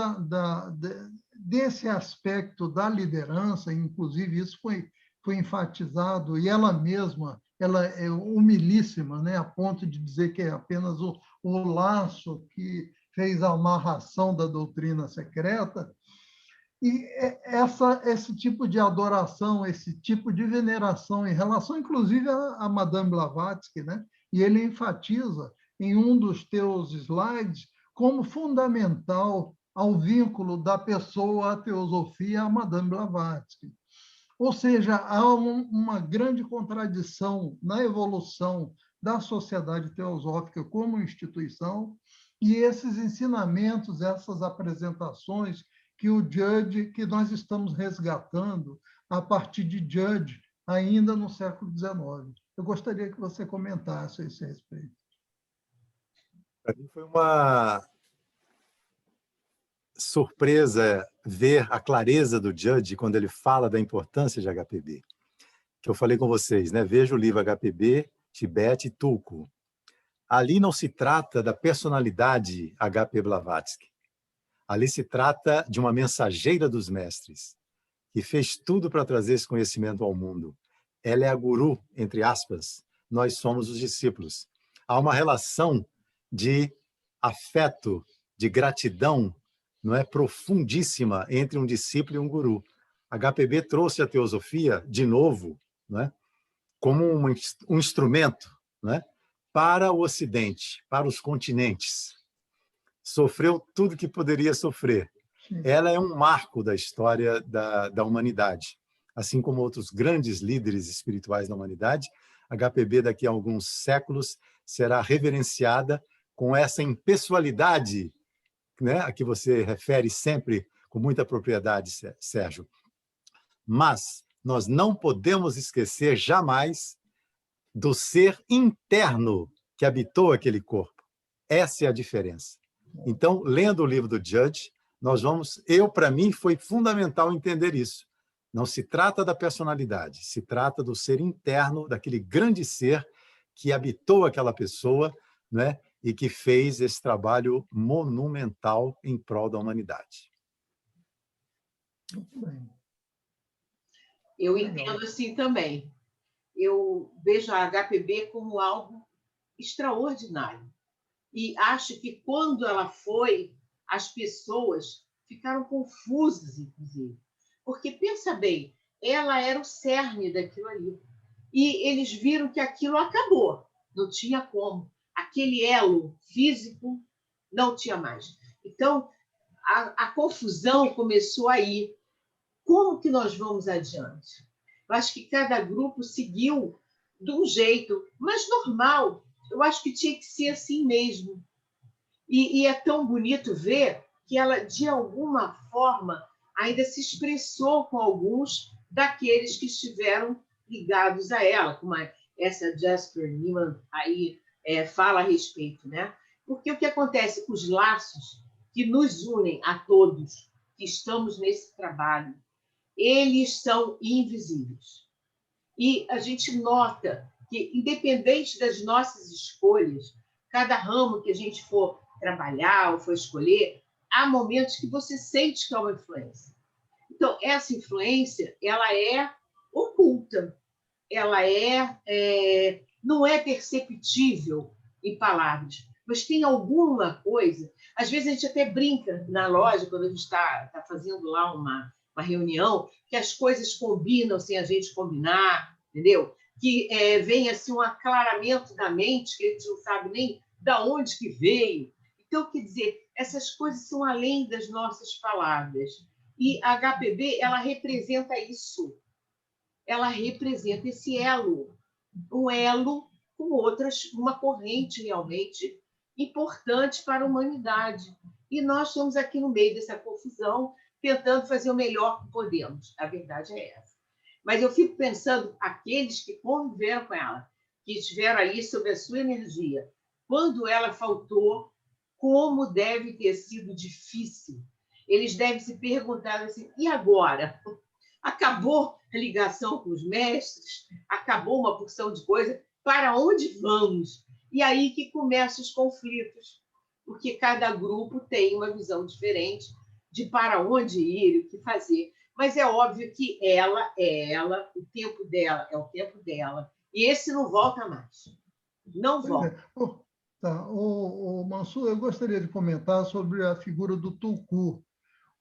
desse aspecto da liderança, inclusive isso foi enfatizado, e ela mesma, ela é humilíssima, né, a ponto de dizer que é apenas o laço que fez a amarração da doutrina secreta, e esse tipo de adoração, esse tipo de veneração em relação, inclusive, a Madame Blavatsky, né? E ele enfatiza em um dos teus slides como fundamental ao vínculo da pessoa à teosofia a Madame Blavatsky. Ou seja, há uma grande contradição na evolução da sociedade teosófica como instituição e esses ensinamentos, essas apresentações que que nós estamos resgatando a partir de Judge, ainda no século XIX. Eu gostaria que você comentasse a esse respeito. Para mim foi uma surpresa ver a clareza do Judge quando ele fala da importância de HPB. Que eu falei com vocês, né? Veja o livro HPB, Tibete e Tulku. Ali não se trata da personalidade HP Blavatsky. Ali se trata de uma mensageira dos mestres, que fez tudo para trazer esse conhecimento ao mundo. Ela é a guru, entre aspas, nós somos os discípulos. Há uma relação de afeto, de gratidão, não é, profundíssima entre um discípulo e um guru. HPB trouxe a teosofia, de novo, não é, como um instrumento, não é, para o Ocidente, para os continentes. Sofreu tudo que poderia sofrer. Ela é um marco da história da humanidade. Assim como outros grandes líderes espirituais da humanidade, HPB, daqui a alguns séculos, será reverenciada com essa impessoalidade, né, a que você refere sempre com muita propriedade, Sérgio. Mas nós não podemos esquecer jamais do ser interno que habitou aquele corpo. Essa é a diferença. Então, lendo o livro do Judge, para mim, foi fundamental entender isso. Não se trata da personalidade, se trata do ser interno, daquele grande ser que habitou aquela pessoa, né, e que fez esse trabalho monumental em prol da humanidade. Muito bem. Eu entendo assim também. Eu vejo a HPB como algo extraordinário. E acho que quando ela foi, as pessoas ficaram confusas, inclusive. Porque, pensa bem, ela era o cerne daquilo ali. E eles viram que aquilo acabou. Não tinha como. Aquele elo físico não tinha mais. Então, a confusão começou aí. Como que nós vamos adiante? Eu acho que cada grupo seguiu de um jeito, mas normal. Eu acho que tinha que ser assim mesmo. E é tão bonito ver que ela, de alguma forma, ainda se expressou com alguns daqueles que estiveram ligados a ela, como essa Jasper Neiman aí fala a respeito, né? Porque o que acontece com os laços que nos unem a todos que estamos nesse trabalho, eles são invisíveis. E a gente nota que, independente das nossas escolhas, cada ramo que a gente for trabalhar ou for escolher, há momentos que você sente que é uma influência. Então, essa influência, ela é oculta, ela não é perceptível em palavras, mas tem alguma coisa. Às vezes a gente até brinca na loja, quando a gente está fazendo lá uma reunião, que as coisas combinam sem a gente combinar, entendeu? Que vem assim, um aclaramento da mente, que a gente não sabe nem de onde que veio. Então, quer dizer, essas coisas são além das nossas palavras. E a HPB, ela representa isso. Ela representa esse elo, um elo com outras, uma corrente realmente importante para a humanidade. E nós estamos aqui no meio dessa confusão, tentando fazer o melhor que podemos. A verdade é essa. Mas eu fico pensando, aqueles que conviveram com ela, que estiveram ali sob a sua energia, quando ela faltou, como deve ter sido difícil. Eles devem se perguntar assim, e agora? Acabou a ligação com os mestres? Acabou uma porção de coisa? Para onde vamos? E aí que começam os conflitos, porque cada grupo tem uma visão diferente de para onde ir, o que fazer. Mas é óbvio que ela é ela, o tempo dela é o tempo dela, e esse não volta mais. Não volta. Tá. Mansur, eu gostaria de comentar sobre a figura do Tulku.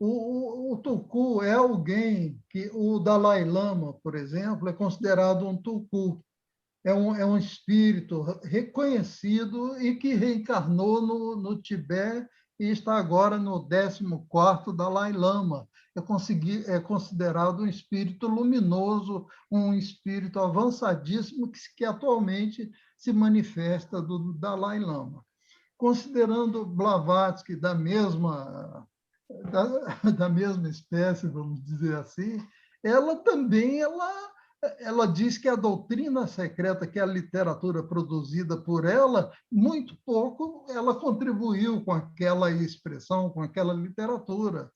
O Tulku é alguém que o Dalai Lama, por exemplo, é considerado um Tulku. É um espírito reconhecido e que reencarnou no Tibete e está agora no 14º Dalai Lama. É considerado um espírito luminoso, um espírito avançadíssimo que atualmente se manifesta do Dalai Lama. Considerando Blavatsky da mesma espécie, vamos dizer assim, ela também ela diz que a doutrina secreta, que é a literatura produzida por ela, muito pouco ela contribuiu com aquela expressão, com aquela literatura.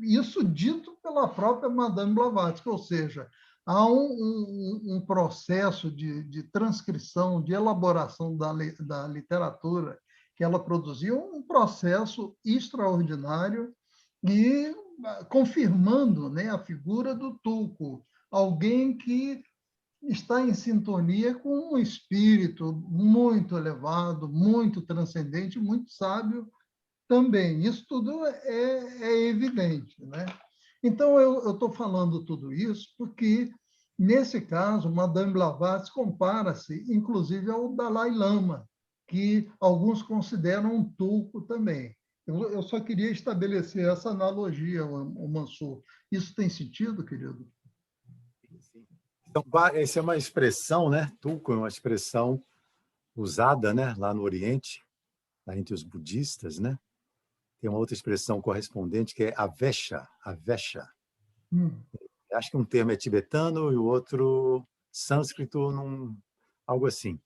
Isso dito pela própria Madame Blavatsky, ou seja, há um processo de transcrição, de elaboração da literatura que ela produziu, um processo extraordinário e confirmando, né, a figura do Tulku, alguém que está em sintonia com um espírito muito elevado, muito transcendente, muito sábio também. Isso tudo é evidente, né? Então, eu estou falando tudo isso porque, nesse caso, Madame Blavatsky compara-se, inclusive, ao Dalai Lama, que alguns consideram um Tulku também. Eu só queria estabelecer essa analogia, o Mansur. Isso tem sentido, querido? Então, essa é uma expressão, né? Tulku é uma expressão usada, né, lá no Oriente, lá entre os budistas, né? Tem uma outra expressão correspondente que é avesha, avesha. Acho que um termo é tibetano e o outro sânscrito, algo assim.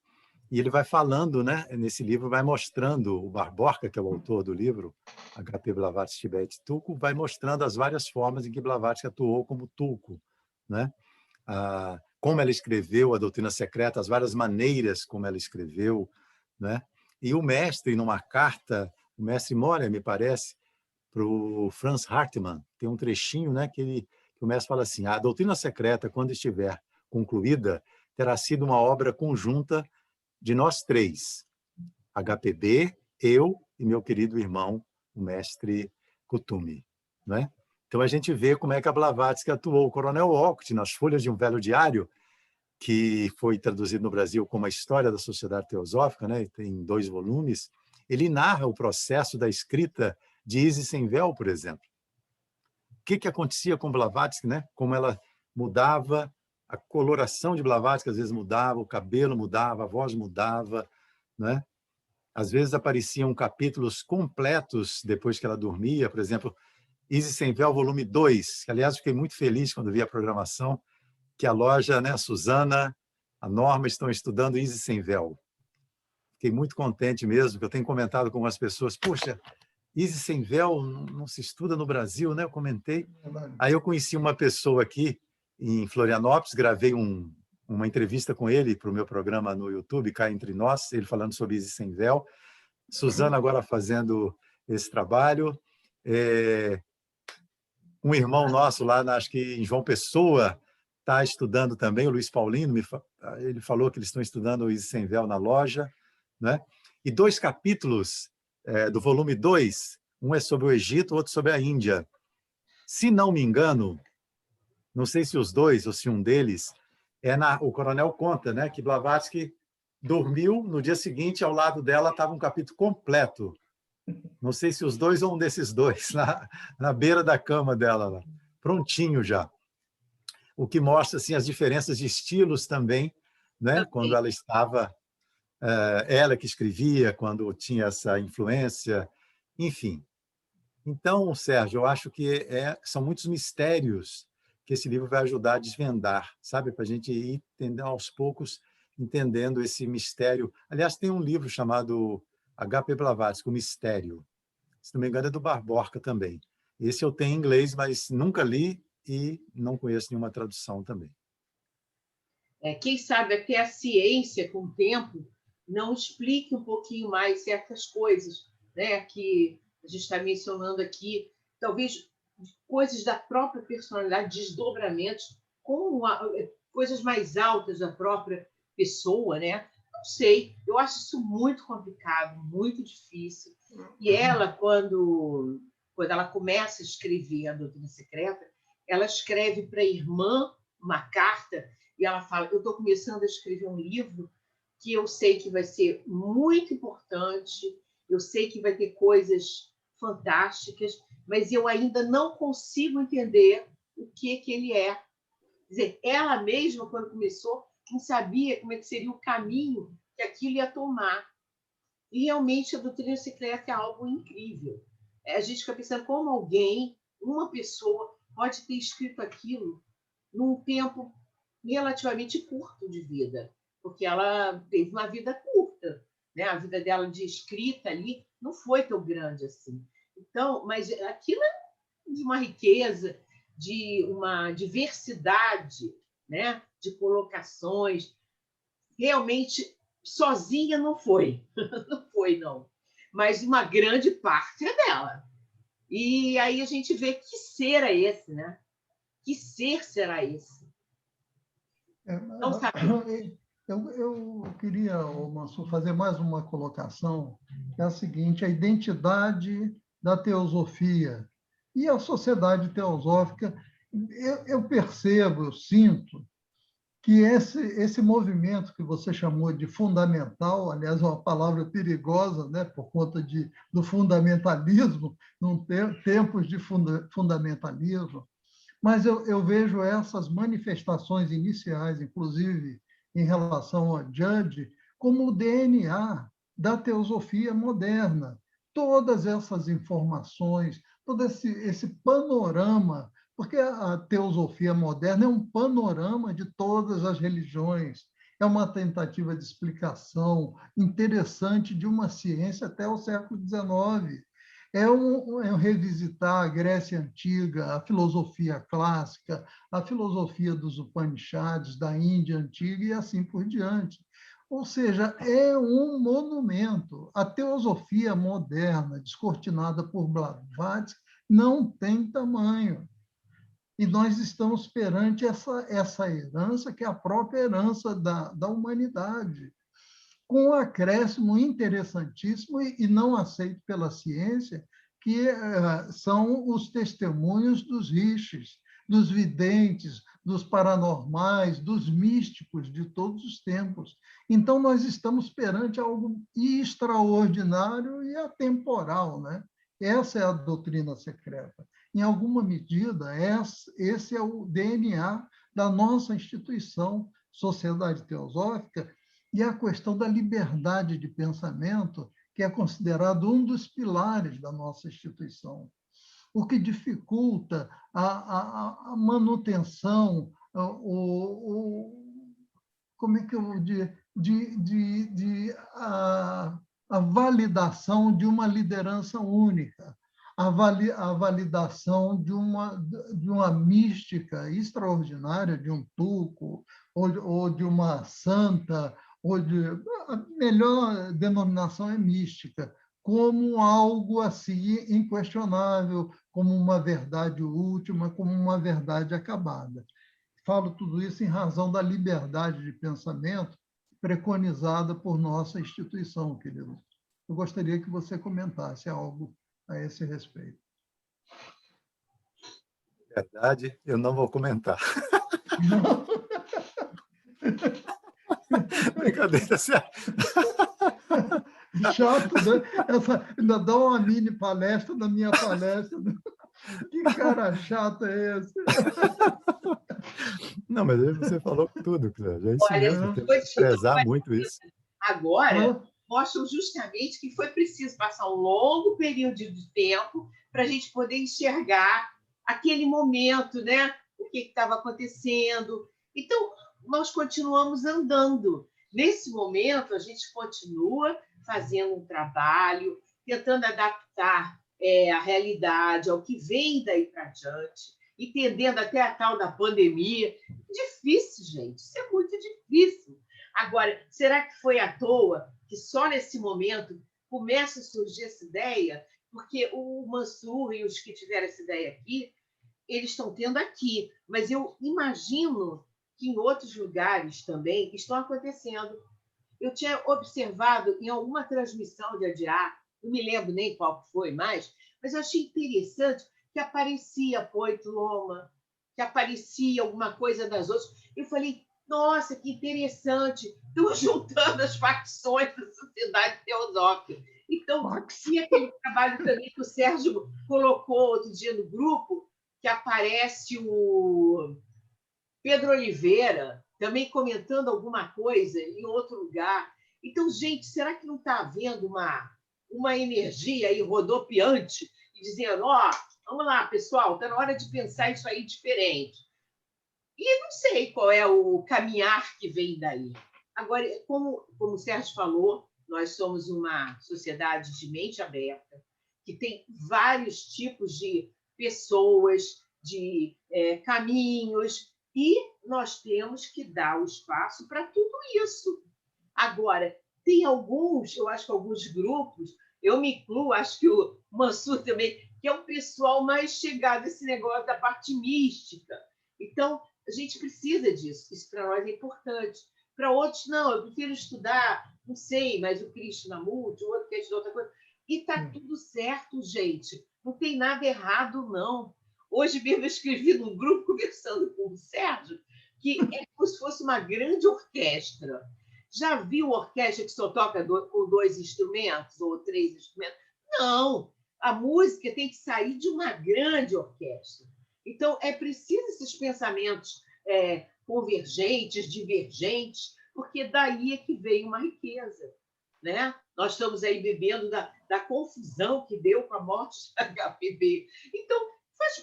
E ele vai falando, né, nesse livro, vai mostrando, o Barborka, que é o autor do livro, H.P. Blavatsky Tibete Tulku, vai mostrando as várias formas em que Blavatsky atuou como Tulku, né? Como ela escreveu a doutrina secreta, as várias maneiras como ela escreveu, né? E o mestre, numa carta, o mestre Moria, me parece, para o Franz Hartmann, tem um trechinho, né, que o mestre fala assim: a doutrina secreta, quando estiver concluída, terá sido uma obra conjunta de nós três, HPB, eu e meu querido irmão, o mestre Kutumi, né? Então a gente vê como é que a Blavatsky atuou. O Coronel Walcott, nas folhas de um velho diário, que foi traduzido no Brasil como a História da Sociedade Teosófica, né? Tem 2 volumes, ele narra o processo da escrita de Isis Sem Véu, por exemplo. O que acontecia com Blavatsky, né? Como ela mudava a coloração de Blavatsky às vezes mudava, o cabelo mudava, a voz mudava, né? Às vezes apareciam capítulos completos depois que ela dormia, por exemplo, Easy Sem Véu, volume 2, que, aliás, fiquei muito feliz quando vi a programação, que a loja, né, a Suzana, a Norma estão estudando Easy Sem Véu. Fiquei muito contente mesmo, porque eu tenho comentado com as pessoas, puxa, Easy Sem Véu não se estuda no Brasil, né? Eu comentei. Aí eu conheci uma pessoa aqui em Florianópolis, gravei uma entrevista com ele para o meu programa no YouTube, Cá Entre Nós, ele falando sobre Easy Sem Véu. Suzana agora fazendo esse trabalho. Um irmão nosso lá, acho que em João Pessoa, está estudando também, o Luiz Paulino, ele falou que eles estão estudando o Easy Sem Véu na loja, né? E 2 capítulos do volume 2, um é sobre o Egito, outro sobre a Índia. Se não me engano, não sei se os 2 ou se um deles, o coronel conta, né, que Blavatsky dormiu, no dia seguinte, ao lado dela estava um capítulo completo. Não sei se os 2 ou um desses 2, na beira da cama dela, lá, prontinho já. O que mostra assim, as diferenças de estilos também, né? Quando ela estava, ela que escrevia, quando tinha essa influência, enfim. Então, Sérgio, eu acho que são muitos mistérios que esse livro vai ajudar a desvendar, sabe? Para a gente ir entendendo aos poucos, entendendo esse mistério. Aliás, tem um livro chamado H.P. Blavatsky, O Mistério. Se não me engano, é do Barborca também. Esse eu tenho em inglês, mas nunca li e não conheço nenhuma tradução também. Quem sabe até a ciência, com o tempo, não explique um pouquinho mais certas coisas, né, que a gente está mencionando aqui, talvez coisas da própria personalidade, desdobramentos, coisas mais altas da própria pessoa, né? Não sei, eu acho isso muito complicado, muito difícil. E ela, quando ela começa a escrever a Doutrina Secreta, ela escreve para a irmã uma carta e ela fala: eu estou começando a escrever um livro que eu sei que vai ser muito importante, eu sei que vai ter coisas fantásticas, mas eu ainda não consigo entender o que ele é. Quer dizer, ela mesma, quando começou, não sabia como é que seria o caminho que aquilo ia tomar. E realmente a Doutrina Secreta é algo incrível. A gente fica pensando como alguém, uma pessoa, pode ter escrito aquilo num tempo relativamente curto de vida, porque ela teve uma vida curta, né? A vida dela de escrita ali não foi tão grande assim. Então, mas aquilo é de uma riqueza, de uma diversidade, né? De colocações. Realmente, sozinha não foi, não foi, não. Mas uma grande parte é dela. E aí a gente vê que ser é esse, né? Que ser será esse? Não sabe. Eu queria, Mansur, fazer mais uma colocação, que é a seguinte: a identidade da teosofia e a sociedade teosófica. Eu percebo, eu sinto que esse movimento que você chamou de fundamental, aliás, é uma palavra perigosa, né, por conta do fundamentalismo, não ter tempos de fundamentalismo, mas eu vejo essas manifestações iniciais, inclusive em relação a Judge, como o DNA da teosofia moderna. Todas essas informações, todo esse panorama, porque a teosofia moderna é um panorama de todas as religiões, é uma tentativa de explicação interessante de uma ciência até o século XIX. É um revisitar a Grécia Antiga, a filosofia clássica, a filosofia dos Upanishads, da Índia Antiga e assim por diante. Ou seja, é um monumento. A teosofia moderna, descortinada por Blavatsky, não tem tamanho. E nós estamos perante essa herança, que é a própria herança da humanidade, com um acréscimo interessantíssimo e não aceito pela ciência, que são os testemunhos dos rishis, dos videntes, dos paranormais, dos místicos de todos os tempos. Então, nós estamos perante algo extraordinário e atemporal, né? Essa é a doutrina secreta. Em alguma medida, esse é o DNA da nossa instituição, Sociedade Teosófica, e a questão da liberdade de pensamento, que é considerado um dos pilares da nossa instituição, o que dificulta a manutenção, como é que eu vou dizer, a validação de uma liderança única, a validação de uma mística extraordinária, de um Tuco, ou de uma santa, a melhor denominação é mística, como algo assim inquestionável, como uma verdade última, como uma verdade acabada. Falo tudo isso em razão da liberdade de pensamento preconizada por nossa instituição, querido. Eu gostaria que você comentasse algo a esse respeito. Verdade, eu não vou comentar. Brincadeira, sério. Chato, né? Ainda dá uma mini palestra na minha palestra. Que cara chato é esse? Não, mas aí você falou tudo, Cláudia. É isso Olha, mesmo, tem que prezar muito isso. agora mostram justamente que foi preciso passar um longo período de tempo para a gente poder enxergar aquele momento, né? O que estava acontecendo. Então, nós continuamos andando. Nesse momento, a gente continua fazendo um trabalho, tentando adaptar a realidade ao que vem daí para diante, entendendo até a tal da pandemia. Difícil, gente, isso é muito difícil. Agora, será que foi à toa que só nesse momento começa a surgir essa ideia? Porque o Mansur e os que tiveram essa ideia aqui, eles estão tendo aqui, mas eu imagino que em outros lugares também estão acontecendo. Eu tinha observado em alguma transmissão de ADA, não me lembro nem qual foi mais, mas eu achei interessante que aparecia Poito Loma, que aparecia alguma coisa das outras. Eu falei, nossa, que interessante, estão juntando as facções da Sociedade Teosófica. Então, tinha aquele trabalho também que o Sérgio colocou outro dia no grupo, que aparece o Pedro Oliveira também comentando alguma coisa em outro lugar. Então, gente, será que não está havendo uma energia aí rodopiante e dizendo, vamos lá, pessoal, está na hora de pensar isso aí diferente. E eu não sei qual é o caminhar que vem daí. Agora, como o Sérgio falou, nós somos uma sociedade de mente aberta, que tem vários tipos de pessoas, de caminhos, e nós temos que dar o espaço para tudo isso. Agora, tem alguns, eu acho que alguns grupos, eu me incluo, acho que o Mansur também, que é um pessoal mais chegado a esse negócio da parte mística. Então, a gente precisa disso, isso para nós é importante. Para outros, não, eu prefiro estudar, não sei, mas o Krishnamurti, o outro quer estudar outra coisa. E está tudo certo, gente. Não tem nada errado, não. Hoje mesmo eu escrevi num grupo, conversando com o Sérgio, que é como se fosse uma grande orquestra. Já viu orquestra que só toca com 2 instrumentos ou 3 instrumentos? Não, a música tem que sair de uma grande orquestra. Então, é preciso esses pensamentos convergentes, divergentes, porque daí é que veio uma riqueza. Né? Nós estamos aí bebendo da confusão que deu com a morte de HPV. Então, faz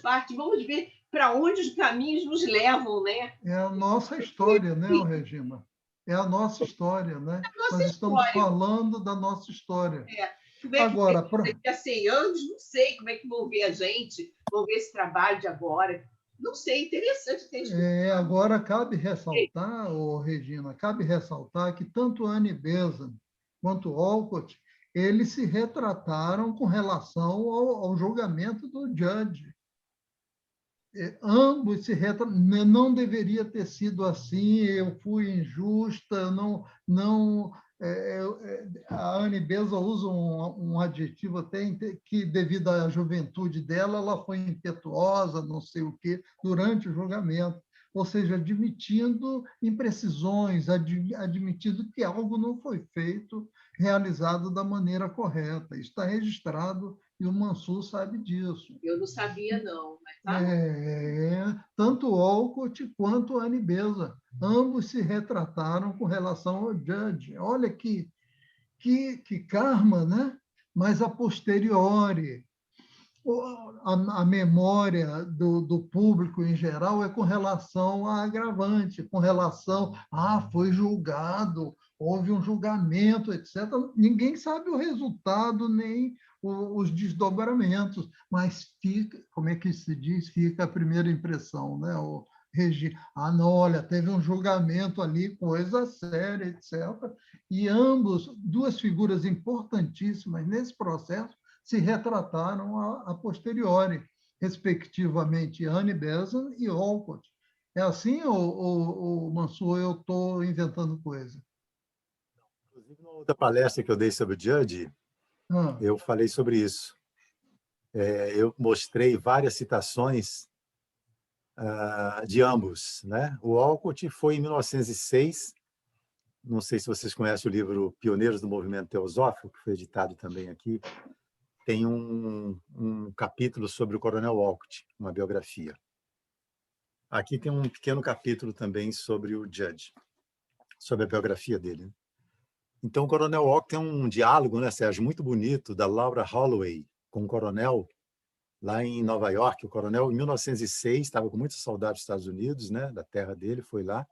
parte. Vamos ver para onde os caminhos nos levam, né? É a nossa história, né, Regina? É a nossa história, né? Nós estamos falando da nossa história. Como é que agora, daqui a 100 anos, não sei como é que vão ver a gente, vão ver esse trabalho de agora. Não sei, interessante ter isso. Agora, cabe ressaltar, Regina, que tanto Annie Besant quanto Olcott, eles se retrataram com relação ao julgamento do judge. Ambos se retrataram, não deveria ter sido assim, eu fui injusta, a Annie Besant usa um adjetivo até que, devido à juventude dela, ela foi impetuosa, não sei o quê, durante o julgamento. Ou seja, admitindo imprecisões, admitindo que algo não foi feito, realizado da maneira correta. Isso está registrado e o Mansur sabe disso. Eu não sabia, não. Mas tá tanto Olcott quanto Annie Besant. Ambos se retrataram com relação ao Judge. Olha que karma, né? Mas a posteriori, a memória do público em geral é com relação a agravante, com relação foi julgado, houve um julgamento, etc. Ninguém sabe o resultado nem os desdobramentos, mas fica, como é que se diz? Fica a primeira impressão, né? Não, olha, teve um julgamento ali, coisa séria, etc. E ambos, duas figuras importantíssimas nesse processo, se retrataram a posteriori, respectivamente Annie Besant e Olcott. É assim, ou Mansur, eu estou inventando coisa? Inclusive, na outra palestra que eu dei sobre o Judge, eu falei sobre isso. Eu mostrei várias citações de ambos, né? O Olcott foi em 1906, não sei se vocês conhecem o livro Pioneiros do Movimento Teosófico, que foi editado também aqui. Tem um capítulo sobre o Coronel Olcott, uma biografia. Aqui tem um pequeno capítulo também sobre o Judge, sobre a biografia dele. Então, o Coronel Olcott tem um diálogo, né, Sérgio, muito bonito, da Laura Holloway com o Coronel, lá em Nova York. O Coronel, em 1906, estava com muita saudade dos Estados Unidos, né, da terra dele, foi lá,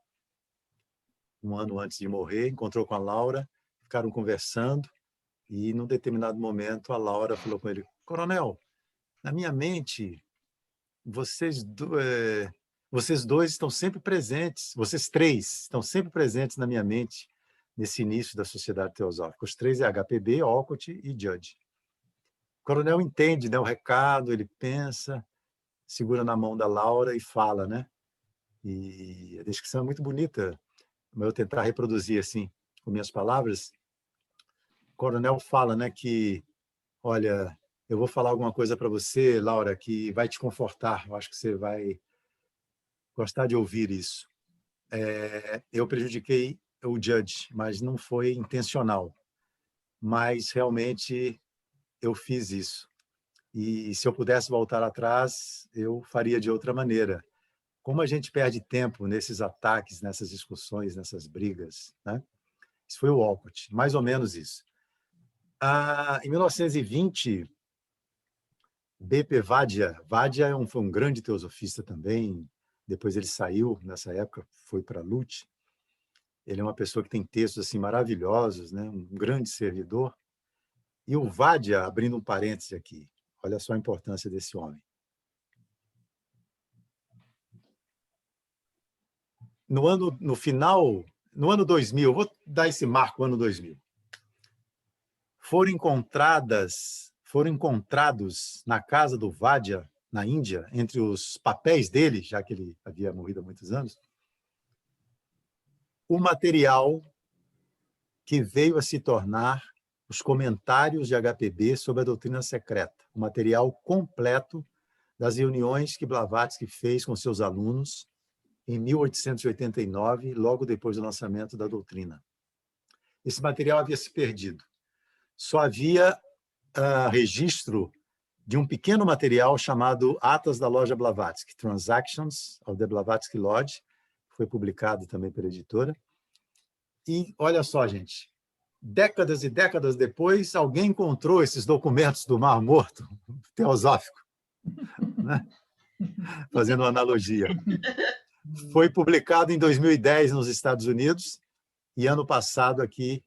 um ano antes de morrer, encontrou com a Laura, ficaram conversando, e, num determinado momento, a Laura falou com ele: Coronel, na minha mente, vocês dois estão sempre presentes, vocês três estão sempre presentes na minha mente, nesse início da Sociedade Teosófica. Os três é HPB, Olcott e Judge. O Coronel entende, né, o recado, ele pensa, segura na mão da Laura e fala, né? E a descrição é muito bonita, mas eu tentar reproduzir assim, com minhas palavras. O Coronel fala, né, que, olha, eu vou falar alguma coisa para você, Laura, que vai te confortar. Eu acho que você vai gostar de ouvir isso. Eu prejudiquei o Judge, mas não foi intencional. Mas realmente eu fiz isso. E se eu pudesse voltar atrás, eu faria de outra maneira. Como a gente perde tempo nesses ataques, nessas discussões, nessas brigas, né? Isso foi o Olcott, mais ou menos isso. Em 1920, B.P. Vadia foi um grande teosofista também, depois ele saiu, nessa época, foi para Lutz. Ele é uma pessoa que tem textos assim maravilhosos, né? Um grande servidor. E o Vadia, abrindo um parêntese aqui, olha só a importância desse homem. No ano 2000, eu vou dar esse marco, ano 2000, foram encontrados na casa do Vadia, na Índia, entre os papéis dele, já que ele havia morrido há muitos anos, o material que veio a se tornar os comentários de HPB sobre a doutrina secreta, o material completo das reuniões que Blavatsky fez com seus alunos em 1889, logo depois do lançamento da doutrina. Esse material havia se perdido. Só havia registro de um pequeno material chamado Atas da Loja Blavatsky, Transactions of the Blavatsky Lodge, que foi publicado também pela editora. E olha só, gente, décadas e décadas depois, alguém encontrou esses documentos do Mar Morto teosófico, né? Fazendo uma analogia. Foi publicado em 2010 nos Estados Unidos e ano passado aqui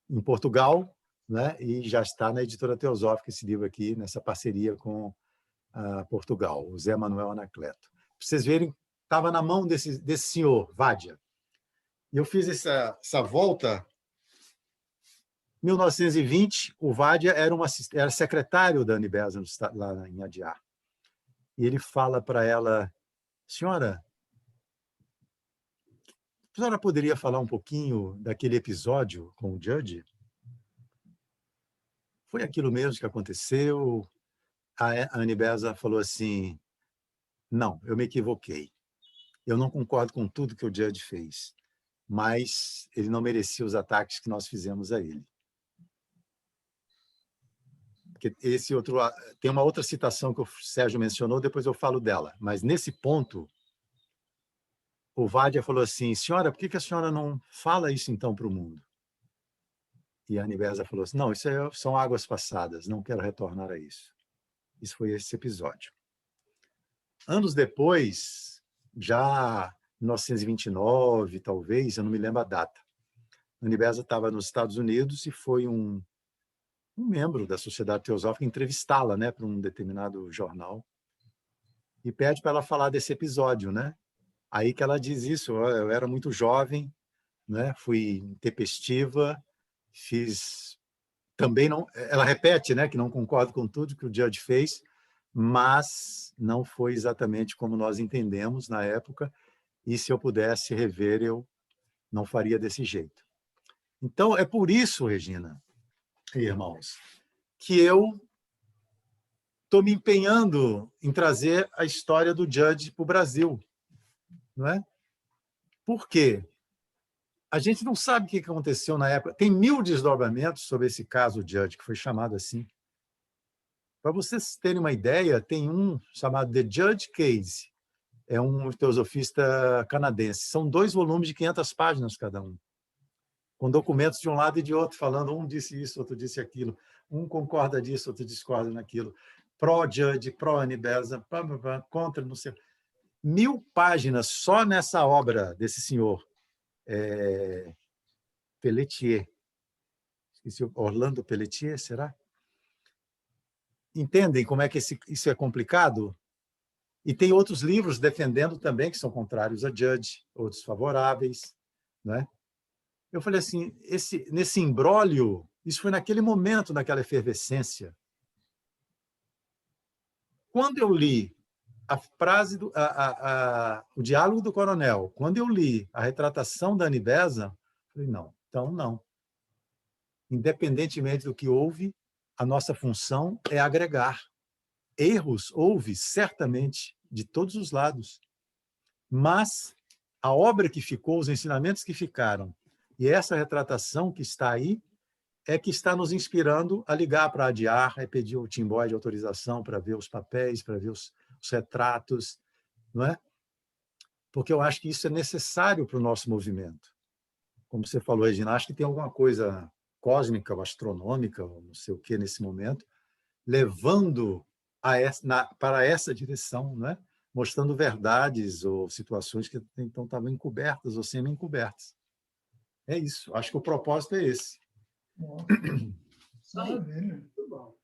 em Portugal, né? E já está na editora Teosófica esse livro aqui, nessa parceria com Portugal, o Zé Manuel Anacleto. Para vocês verem, estava na mão desse senhor, Vadia. E eu fiz essa volta. Em 1920, o Vadia era secretário da Annie Besant lá em Adyar. E ele fala para ela: senhora, a senhora poderia falar um pouquinho daquele episódio com o Judge? Foi aquilo mesmo que aconteceu? A Annie Besant falou assim: não, eu me equivoquei. Eu não concordo com tudo que o Judge fez, mas ele não merecia os ataques que nós fizemos a ele. Porque tem uma outra citação que o Sérgio mencionou, depois eu falo dela, mas nesse ponto o Vádia falou assim, senhora, por que a senhora não fala isso então para o mundo? E a Anibesa falou assim, não, isso são águas passadas, não quero retornar a isso. Isso foi esse episódio. Anos depois, já em 1929, talvez, eu não me lembro a data, a Anibesa estava nos Estados Unidos e foi um membro da Sociedade Teosófica entrevistá-la, né, para um determinado jornal, e pede para ela falar desse episódio, né? Aí que ela diz isso, eu era muito jovem, né? Fui intempestiva, fiz também não, ela repete, né, que não concorda com tudo que o Judge fez, mas não foi exatamente como nós entendemos na época, e se eu pudesse rever, eu não faria desse jeito. Então, é por isso, Regina, irmãos, que eu estou me empenhando em trazer a história do Judge para o Brasil, não é? Por quê? A gente não sabe o que aconteceu na época. Tem 1000 desdobramentos sobre esse caso Judge, que foi chamado assim. Para vocês terem uma ideia, tem um chamado The Judge Case, é um teosofista canadense. São 2 volumes de 500 páginas cada um, com documentos de um lado e de outro, falando um disse isso, outro disse aquilo, um concorda disso, outro discorda naquilo, pró-Judge, pró-Anibesa, contra, não sei. 1000 páginas só nessa obra desse senhor, Pelletier. Esqueci, Orlando Pelletier, será? Entendem como é que isso é complicado? E tem outros livros defendendo também, que são contrários a Judge, outros favoráveis, né? Eu falei assim, nesse imbróglio, isso foi naquele momento, naquela efervescência. Quando eu li a frase, o diálogo do coronel, quando eu li a retratação da Anibesa, falei, não, então não. Independentemente do que houve, a nossa função é agregar. Erros houve, certamente, de todos os lados. Mas a obra que ficou, os ensinamentos que ficaram, e essa retratação que está aí, é que está nos inspirando a ligar para a ADIAR, a pedir o Timbó de autorização para ver os papéis, para ver os retratos, não é? Porque eu acho que isso é necessário para o nosso movimento. Como você falou, Regina, acho que tem alguma coisa cósmica ou astronômica, ou não sei o que, nesse momento, levando para essa direção, né? Mostrando verdades ou situações que então estavam encobertas ou semi-encobertas. É isso. Acho que o propósito é esse. Maravilha. Muito bom.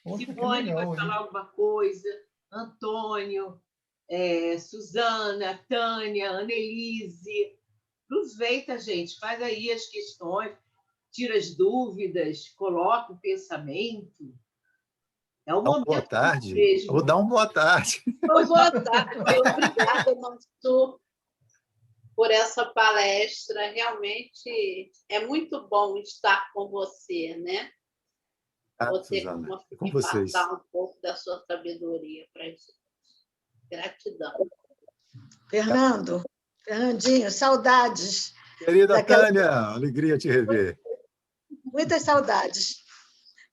Poxa, que Simone legal, vai falar hein? alguma coisa, Antônio, Suzana, Tânia, Annelise. Aproveita, gente, faz aí as questões, tira as dúvidas, coloca o pensamento. É o Dá uma boa momento tarde. mesmo. Ou dá uma boa tarde. Boa tarde. Obrigada, Mansur, por essa palestra. Realmente é muito bom estar com você, né? Você Suzana, com conseguir vocês. passar um pouco da sua sabedoria para a gente. Gratidão. Fernandinho, saudades. Querida Tânia, alegria te rever. Muitas saudades.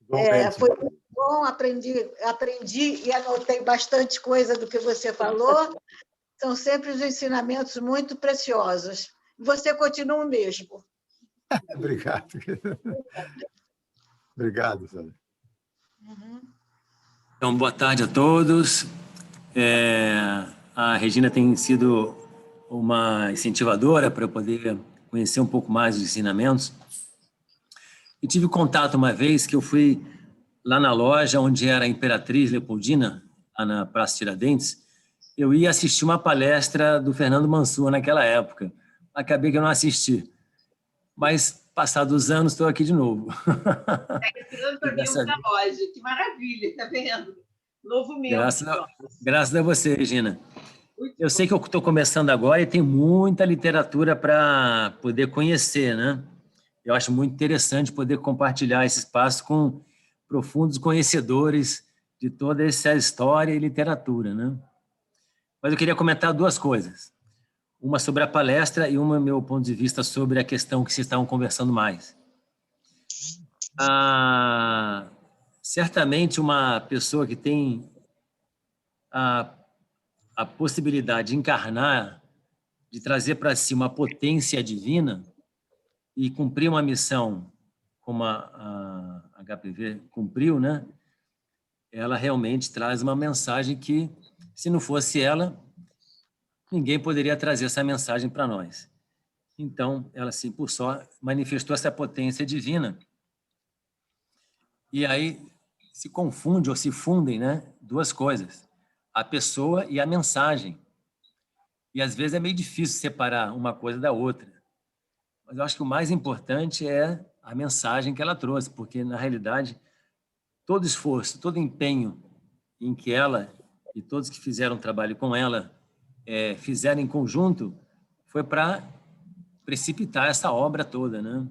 Igualmente. Foi muito bom, aprendi e anotei bastante coisa do que você falou. São sempre os ensinamentos muito preciosos. Você continua o mesmo. Obrigado. Obrigado, Sandra. Então, boa tarde a todos. A Regina tem sido uma incentivadora para eu poder conhecer um pouco mais os ensinamentos. Eu tive contato uma vez que eu fui lá na loja onde era a Imperatriz Leopoldina, lá na Praça Tiradentes. Eu ia assistir uma palestra do Fernando Mansur naquela época. Acabei que eu não assisti. Mas, passados os anos, estou aqui de novo. Está entrando para mim na loja. Que maravilha, está vendo? Novo membro. Graças a você, Regina. Eu sei que eu estou começando agora e tem muita literatura para poder conhecer, né? Eu acho muito interessante poder compartilhar esse espaço com profundos conhecedores de toda essa história e literatura, né? Mas eu queria comentar 2 coisas. Uma sobre a palestra e uma, meu ponto de vista, sobre a questão que vocês estavam conversando mais. Certamente, uma pessoa que tem a possibilidade de encarnar de trazer para si uma potência divina e cumprir uma missão como a HPV cumpriu, né? Ela realmente traz uma mensagem que, se não fosse ela, ninguém poderia trazer essa mensagem para nós. Então, ela, assim, por só, manifestou essa potência divina. E aí se confunde ou se fundem, né, duas coisas, a pessoa e a mensagem. E, às vezes, é meio difícil separar uma coisa da outra. Mas eu acho que o mais importante é a mensagem que ela trouxe, porque, na realidade, todo esforço, todo empenho em que ela e todos que fizeram trabalho com ela fizeram em conjunto foi para precipitar essa obra toda, né?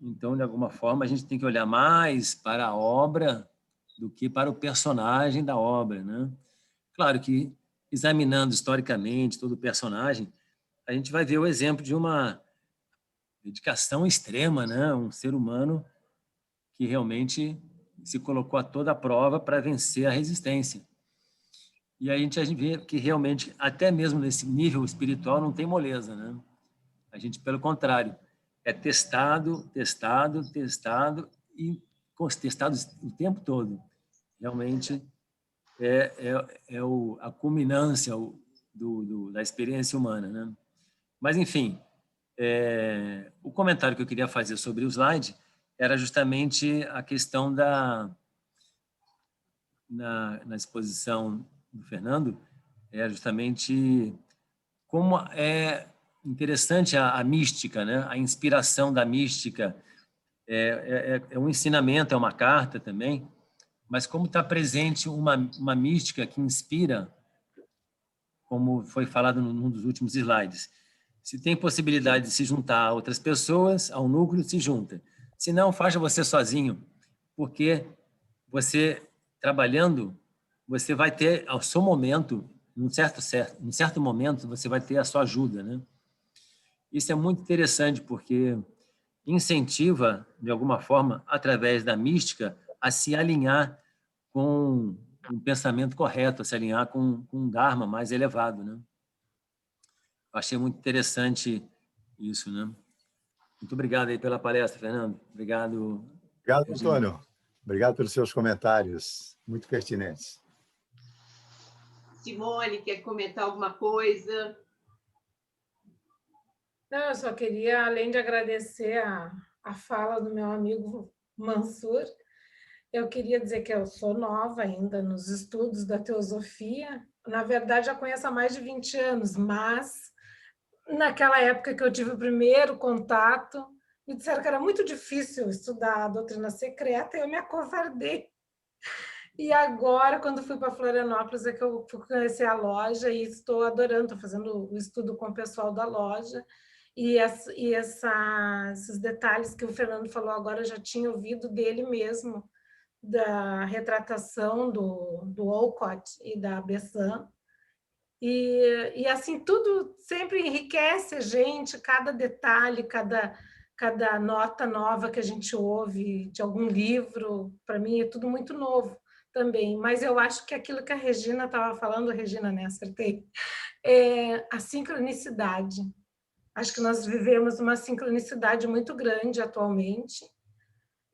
Então, de alguma forma, a gente tem que olhar mais para a obra do que para o personagem da obra, né? Claro que, examinando historicamente todo o personagem, a gente vai ver o exemplo de uma dedicação extrema, né? Um ser humano que realmente se colocou a toda a prova para vencer a resistência. E a gente vê que realmente, até mesmo nesse nível espiritual, não tem moleza, né? A gente, pelo contrário, é testado e testado o tempo todo. Realmente a culminância da experiência humana, né? Mas, enfim, o comentário que eu queria fazer sobre o slide era justamente a questão na exposição do Fernando, justamente como é interessante a mística, né? A inspiração da mística é um ensinamento, é uma carta também, mas como está presente uma mística que inspira, como foi falado num dos últimos slides. Se tem possibilidade de se juntar a outras pessoas, ao núcleo, se junta. Se não, faça você sozinho, porque você, trabalhando, você vai ter, ao seu momento, num certo momento, você vai ter a sua ajuda, né? Isso é muito interessante, porque incentiva, de alguma forma, através da mística, a se alinhar com um pensamento correto, a se alinhar com um Dharma mais elevado, né? Eu achei muito interessante isso, né? Muito obrigado aí pela palestra, Fernando. Obrigado. Obrigado, Regina. Antônio. Obrigado pelos seus comentários, muito pertinentes. Simone, quer comentar alguma coisa? Não, eu só queria, além de agradecer a fala do meu amigo Mansur, eu queria dizer que eu sou nova ainda nos estudos da teosofia. Na verdade, já conheço há mais de 20 anos, mas naquela época que eu tive o primeiro contato, me disseram que era muito difícil estudar a doutrina secreta e eu me acovardei. E agora, quando fui para Florianópolis, é que eu fui conhecer a loja e estou adorando, estou fazendo o estudo com o pessoal da loja. E esses detalhes que o Fernando falou agora, eu já tinha ouvido dele mesmo, da retratação do Olcott e da Bessan. E assim, tudo sempre enriquece a gente, cada detalhe, cada nota nova que a gente ouve de algum livro, para mim é tudo muito novo também. Mas eu acho que aquilo que a Regina estava falando, Regina, né, acertei, é a sincronicidade. Acho que nós vivemos uma sincronicidade muito grande atualmente,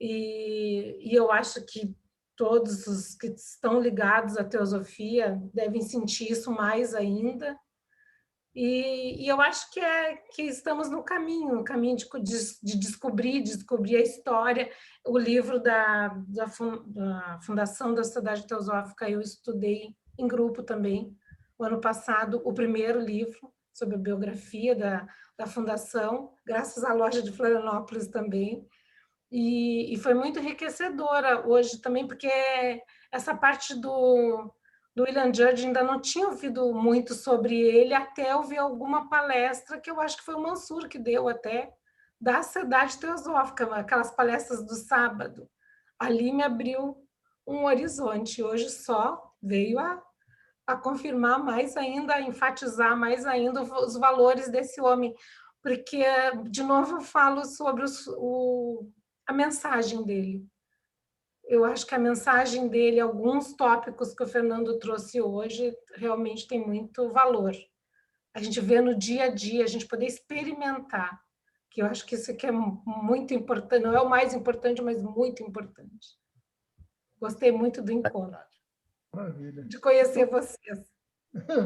e eu acho que todos os que estão ligados à teosofia devem sentir isso mais ainda. E eu acho que estamos no caminho de descobrir a história. O livro da Fundação da Sociedade Teosófica eu estudei em grupo também, o ano passado, o primeiro livro sobre a biografia da Fundação, graças à loja de Florianópolis também. E foi muito enriquecedora hoje também, porque essa parte do William Judge ainda não tinha ouvido muito sobre ele, até eu ver alguma palestra, que eu acho que foi o Mansur que deu até, da Sociedade Teosófica, aquelas palestras do sábado. Ali me abriu um horizonte. Hoje só veio a confirmar mais ainda, a enfatizar mais ainda os valores desse homem, porque, de novo, eu falo sobre a mensagem dele. Eu acho que a mensagem dele, alguns tópicos que o Fernando trouxe hoje, realmente tem muito valor. a gente vê no dia a dia, a gente poder experimentar, que eu acho que isso aqui é muito importante, não é o mais importante, mas muito importante. Gostei muito do encontro. Maravilha. De conhecer vocês.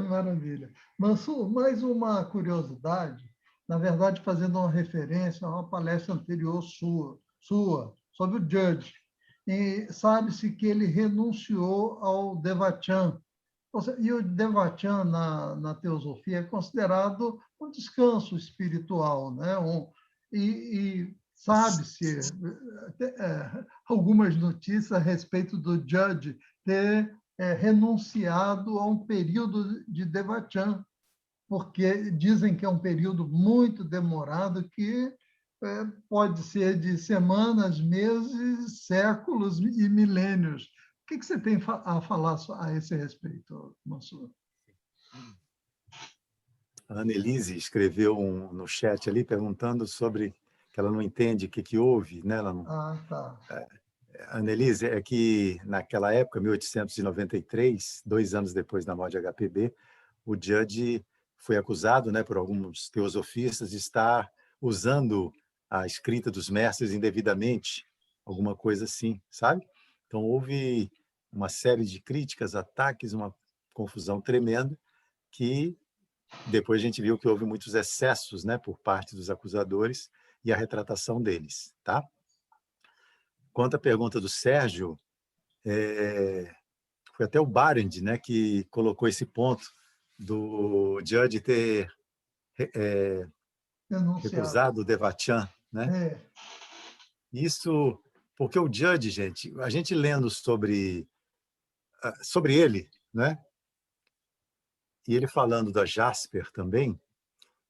Maravilha. Mansur, mais uma curiosidade, na verdade, fazendo uma referência a uma palestra anterior sua sobre o Judge. E sabe-se que ele renunciou ao Devachan. E o Devachan, na teosofia, é considerado um descanso espiritual, né? E sabe-se algumas notícias a respeito do Judge ter renunciado a um período de Devachan, porque dizem que é um período muito demorado, que pode ser de semanas, meses, séculos e milênios. O que você tem a falar a esse respeito, Mansur? A Annelise escreveu no chat ali perguntando sobre que ela não entende o que houve, né? Ela não... Tá. Annelise, é que naquela época, 1893, 2 anos depois da morte de HPB, o Judge foi acusado, né, por alguns teosofistas de estar usando a escrita dos mestres indevidamente, alguma coisa assim, sabe? Então houve uma série de críticas, ataques, uma confusão tremenda, que depois a gente viu que houve muitos excessos, né, por parte dos acusadores e a retratação deles, tá? Quanto à pergunta do Sérgio, foi até o Barend, né, que colocou esse ponto do Judge ter recusado o Devachan, né? Isso porque o Judge, gente, a gente lendo sobre ele, né? E ele falando da Jasper também,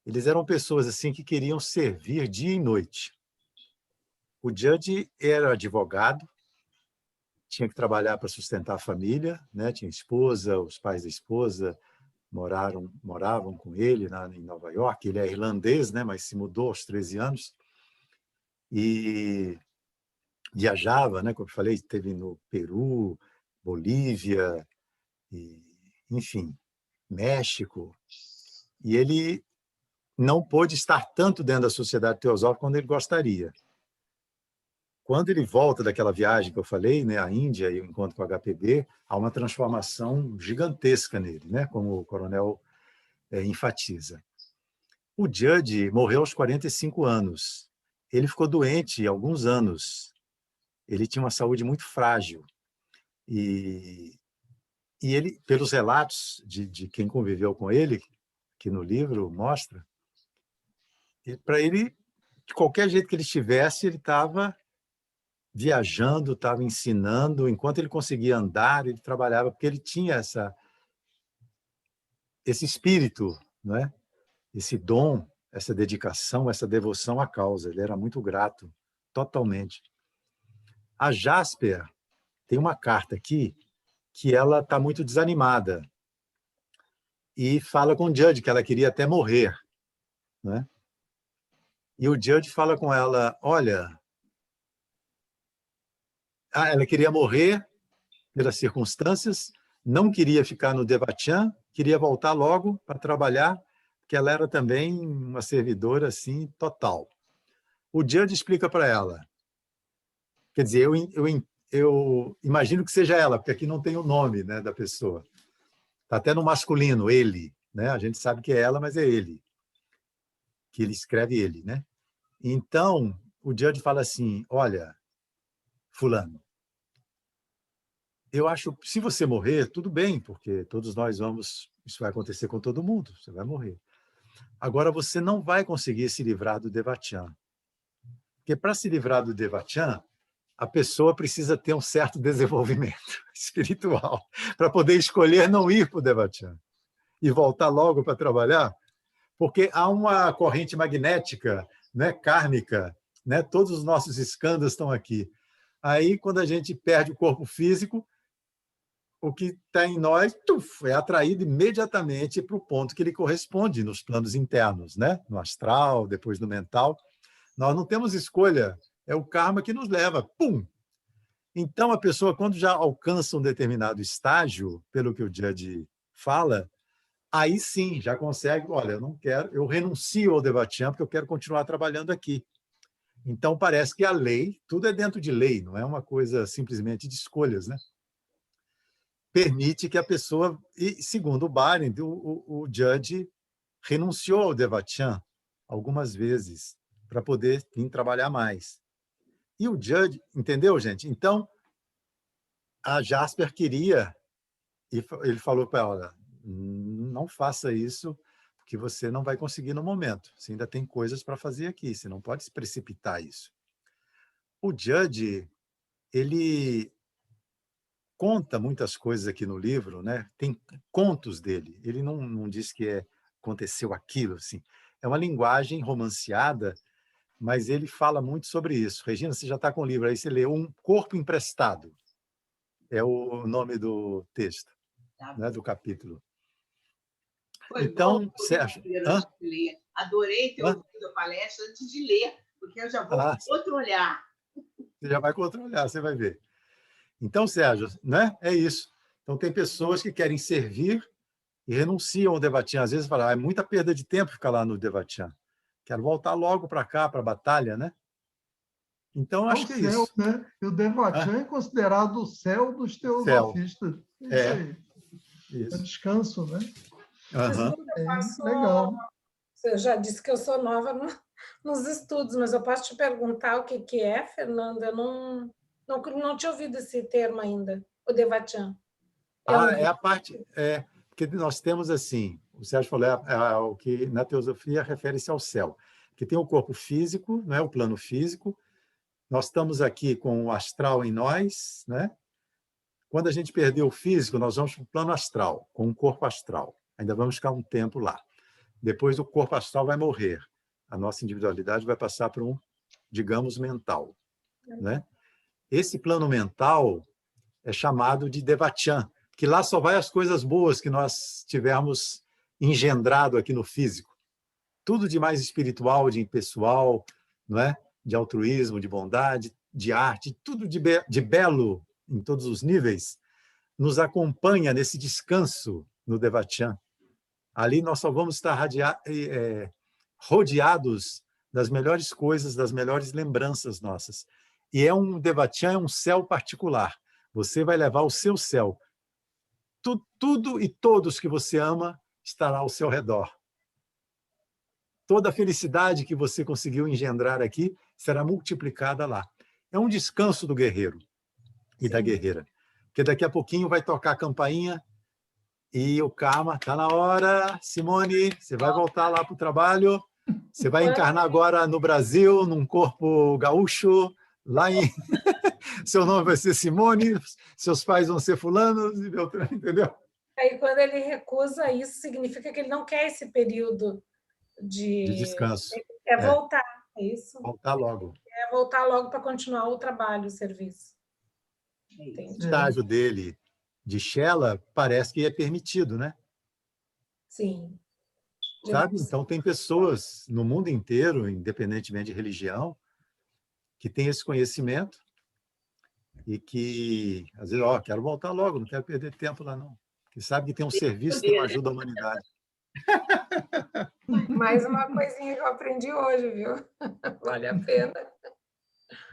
eles eram pessoas assim que queriam servir dia e noite. O Judge era advogado, tinha que trabalhar para sustentar a família, né? Tinha esposa, os pais da esposa moravam com ele em Nova York. Ele é irlandês, né? Mas se mudou aos 13 anos. E viajava, né? Como eu falei, esteve no Peru, Bolívia, enfim, México. E ele não pôde estar tanto dentro da sociedade teosófica quando ele gostaria. Quando ele volta daquela viagem que eu falei, né, à Índia e o encontro com o HPB, há uma transformação gigantesca nele, né, como o coronel enfatiza. O Judge morreu aos 45 anos. Ele ficou doente há alguns anos. Ele tinha uma saúde muito frágil. E ele, pelos relatos de quem conviveu com ele, que no livro mostra, para ele, de qualquer jeito que ele estivesse, ele estava viajando, estava ensinando. Enquanto ele conseguia andar, ele trabalhava, porque ele tinha esse espírito, não é? Esse dom, essa dedicação, essa devoção à causa. Ele era muito grato, totalmente. A Jasper tem uma carta aqui que ela está muito desanimada e fala com o Judge que ela queria até morrer, né? E o Judge fala com ela, olha, ela queria morrer pelas circunstâncias, não queria ficar no Devachan, queria voltar logo para trabalhar, porque ela era também uma servidora assim total. O Judge explica para ela, quer dizer, eu imagino que seja ela, porque aqui não tem o nome, né, da pessoa. Está até no masculino, ele, né? A gente sabe que é ela, mas é ele, que ele escreve ele, né? Então, o Judge fala assim, olha, fulano, eu acho que se você morrer, tudo bem, porque todos nós vamos, isso vai acontecer com todo mundo, você vai morrer. Agora, você não vai conseguir se livrar do Devachan. Porque para se livrar do Devachan, a pessoa precisa ter um certo desenvolvimento espiritual para poder escolher não ir para o Devachan e voltar logo para trabalhar, porque há uma corrente magnética, né, kármica, né, todos os nossos escândalos estão aqui. Aí, quando a gente perde o corpo físico, o que está em nós é atraído imediatamente para o ponto que ele corresponde nos planos internos, né? No astral, depois no mental. Nós não temos escolha, é o karma que nos leva. Pum! Então, a pessoa, quando já alcança um determinado estágio, pelo que o Judge fala, aí sim, já consegue, olha, eu não quero, eu renuncio ao Devachan porque eu quero continuar trabalhando aqui. Então, parece que a lei, tudo é dentro de lei, não é uma coisa simplesmente de escolhas, né? Permite que a pessoa, e segundo o Barend, o judge renunciou ao Devachan algumas vezes para poder vir trabalhar mais. E o judge, entendeu, gente? Então, a Jasper queria, e ele falou para ela, não faça isso, porque você não vai conseguir no momento. Você ainda tem coisas para fazer aqui, você não pode se precipitar isso. O judge, ele conta muitas coisas aqui no livro, né? Tem contos dele. Ele não diz que aconteceu aquilo, assim. É uma linguagem romanceada, mas ele fala muito sobre isso. Regina, você já está com o livro aí, você lê Um Corpo Emprestado. É o nome do texto, Tá né? bom. Do capítulo. Foi bom Então, ouvir Sérgio... primeiro antes de ler. Adorei ter Hã? ouvido a palestra antes de ler, porque eu já vou Ah, com outro olhar. você já vai controlar, você vai ver. Então, Sérgio, né? É isso. Então, tem pessoas que querem servir e renunciam ao Devachan. Às vezes falam, é muita perda de tempo ficar lá no Devachan. Quero voltar logo para cá, para a batalha, né? Então, É acho o que é céu, isso. né? E o Devachan é considerado o céu dos Céu. teosofistas. É isso É, aí. É isso. descanso, né? Aham. Escuta, eu É posso. legal. Você já disse que eu sou nova nos estudos, mas eu posso te perguntar o que que é, Fernanda? Eu não tinha ouvido esse termo ainda, o Devachan. É um É a parte... porque nós temos, assim, o Sérgio falou, o que na teosofia refere-se ao céu, que tem o corpo físico, né, o plano físico. Nós estamos aqui com o astral em nós, né? Quando a gente perder o físico, nós vamos para o plano astral, com o corpo astral. Ainda vamos ficar um tempo lá. Depois o corpo astral vai morrer. A nossa individualidade vai passar para um, digamos, mental, né? Esse plano mental é chamado de Devachan, que lá só vai as coisas boas que nós tivermos engendrado aqui no físico. Tudo de mais espiritual, de pessoal, não é? De altruísmo, de bondade, de arte, tudo de belo em todos os níveis, nos acompanha nesse descanso no Devachan. Ali nós só vamos estar rodeados das melhores coisas, das melhores lembranças nossas. E um Devachan é um céu particular. Você vai levar o seu céu. Tudo e todos que você ama estará ao seu redor. Toda a felicidade que você conseguiu engendrar aqui será multiplicada lá. É um descanso do guerreiro e da guerreira. Porque daqui a pouquinho vai tocar a campainha e o karma está na hora. Simone, você vai voltar lá para o trabalho. Você vai encarnar agora no Brasil, num corpo gaúcho, lá em... Seu nome vai ser Simone, seus pais vão ser fulanos, e Beltrano, entendeu? Aí, quando ele recusa, isso significa que ele não quer esse período De de... descanso. É voltar, é isso? Voltar logo. É voltar logo para continuar o trabalho, o serviço. É isso. O Entendi. estágio dele de Shela parece que é permitido, né? Sim. Sabe? Então, tem pessoas no mundo inteiro, independentemente de religião, que têm esse conhecimento e que, às vezes, quero voltar logo, não quero perder tempo lá, não. Porque sabe que tem um serviço que não ajuda a humanidade. Mais uma coisinha que eu aprendi hoje, viu? Vale a pena.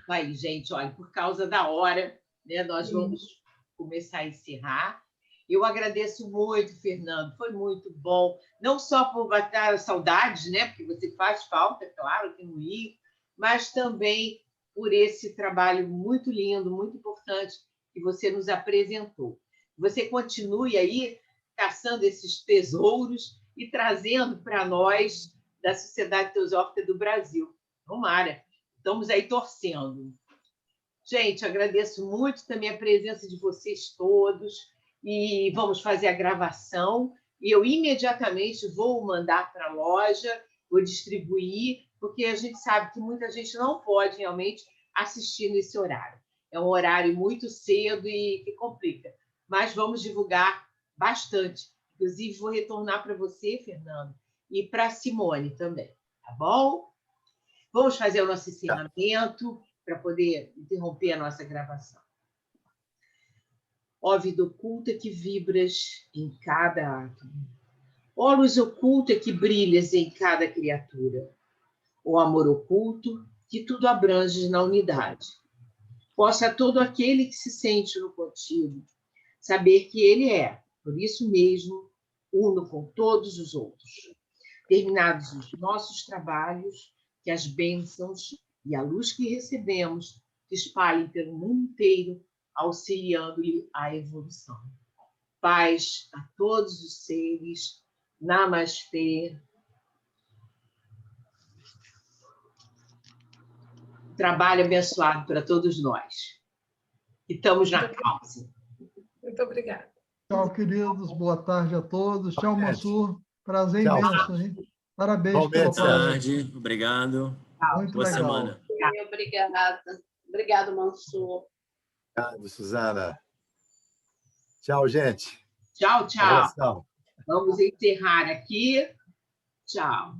Aí, gente, olha, por causa da hora, né, nós vamos começar a encerrar. Eu agradeço muito, Fernando, foi muito bom, não só por matar as saudades, né, porque você faz falta, claro, aqui no Rio, mas também por esse trabalho muito lindo, muito importante que você nos apresentou. Você continue aí caçando esses tesouros e trazendo para nós da Sociedade Teosófica do Brasil. Tomara. Estamos aí torcendo. Gente, agradeço muito também a presença de vocês todos e vamos fazer a gravação. E eu imediatamente vou mandar para a loja, vou distribuir, porque a gente sabe que muita gente não pode realmente assistir nesse horário. É um horário muito cedo e que complica. Mas vamos divulgar bastante. Inclusive, vou retornar para você, Fernando, e para a Simone também. Tá bom? Vamos fazer o nosso encerramento para poder interromper a nossa gravação. Ó vida oculta que vibras em cada átomo. Ó luz oculta que brilhas em cada criatura, ó amor oculto que tudo abranges na unidade. Possa todo aquele que se sente no contigo saber que ele é, por isso mesmo, uno com todos os outros. Terminados os nossos trabalhos, que as bênçãos e a luz que recebemos se espalhem pelo mundo inteiro, auxiliando-lhe a evolução. Paz a todos os seres. Namastê. Trabalho abençoado para todos nós. E estamos na causa. Muito obrigada. Tchau, queridos. Boa tarde a todos. Tchau, Gente. Mansur. Prazer Tchau. imenso, hein? Parabéns Igualmente. pela Boa palestra. tarde, obrigado. Muito Boa legal. semana. Obrigada. Obrigado, Mansur. Obrigado, Suzana. Tchau, gente. Tchau, tchau. Abração. Vamos encerrar aqui. Tchau.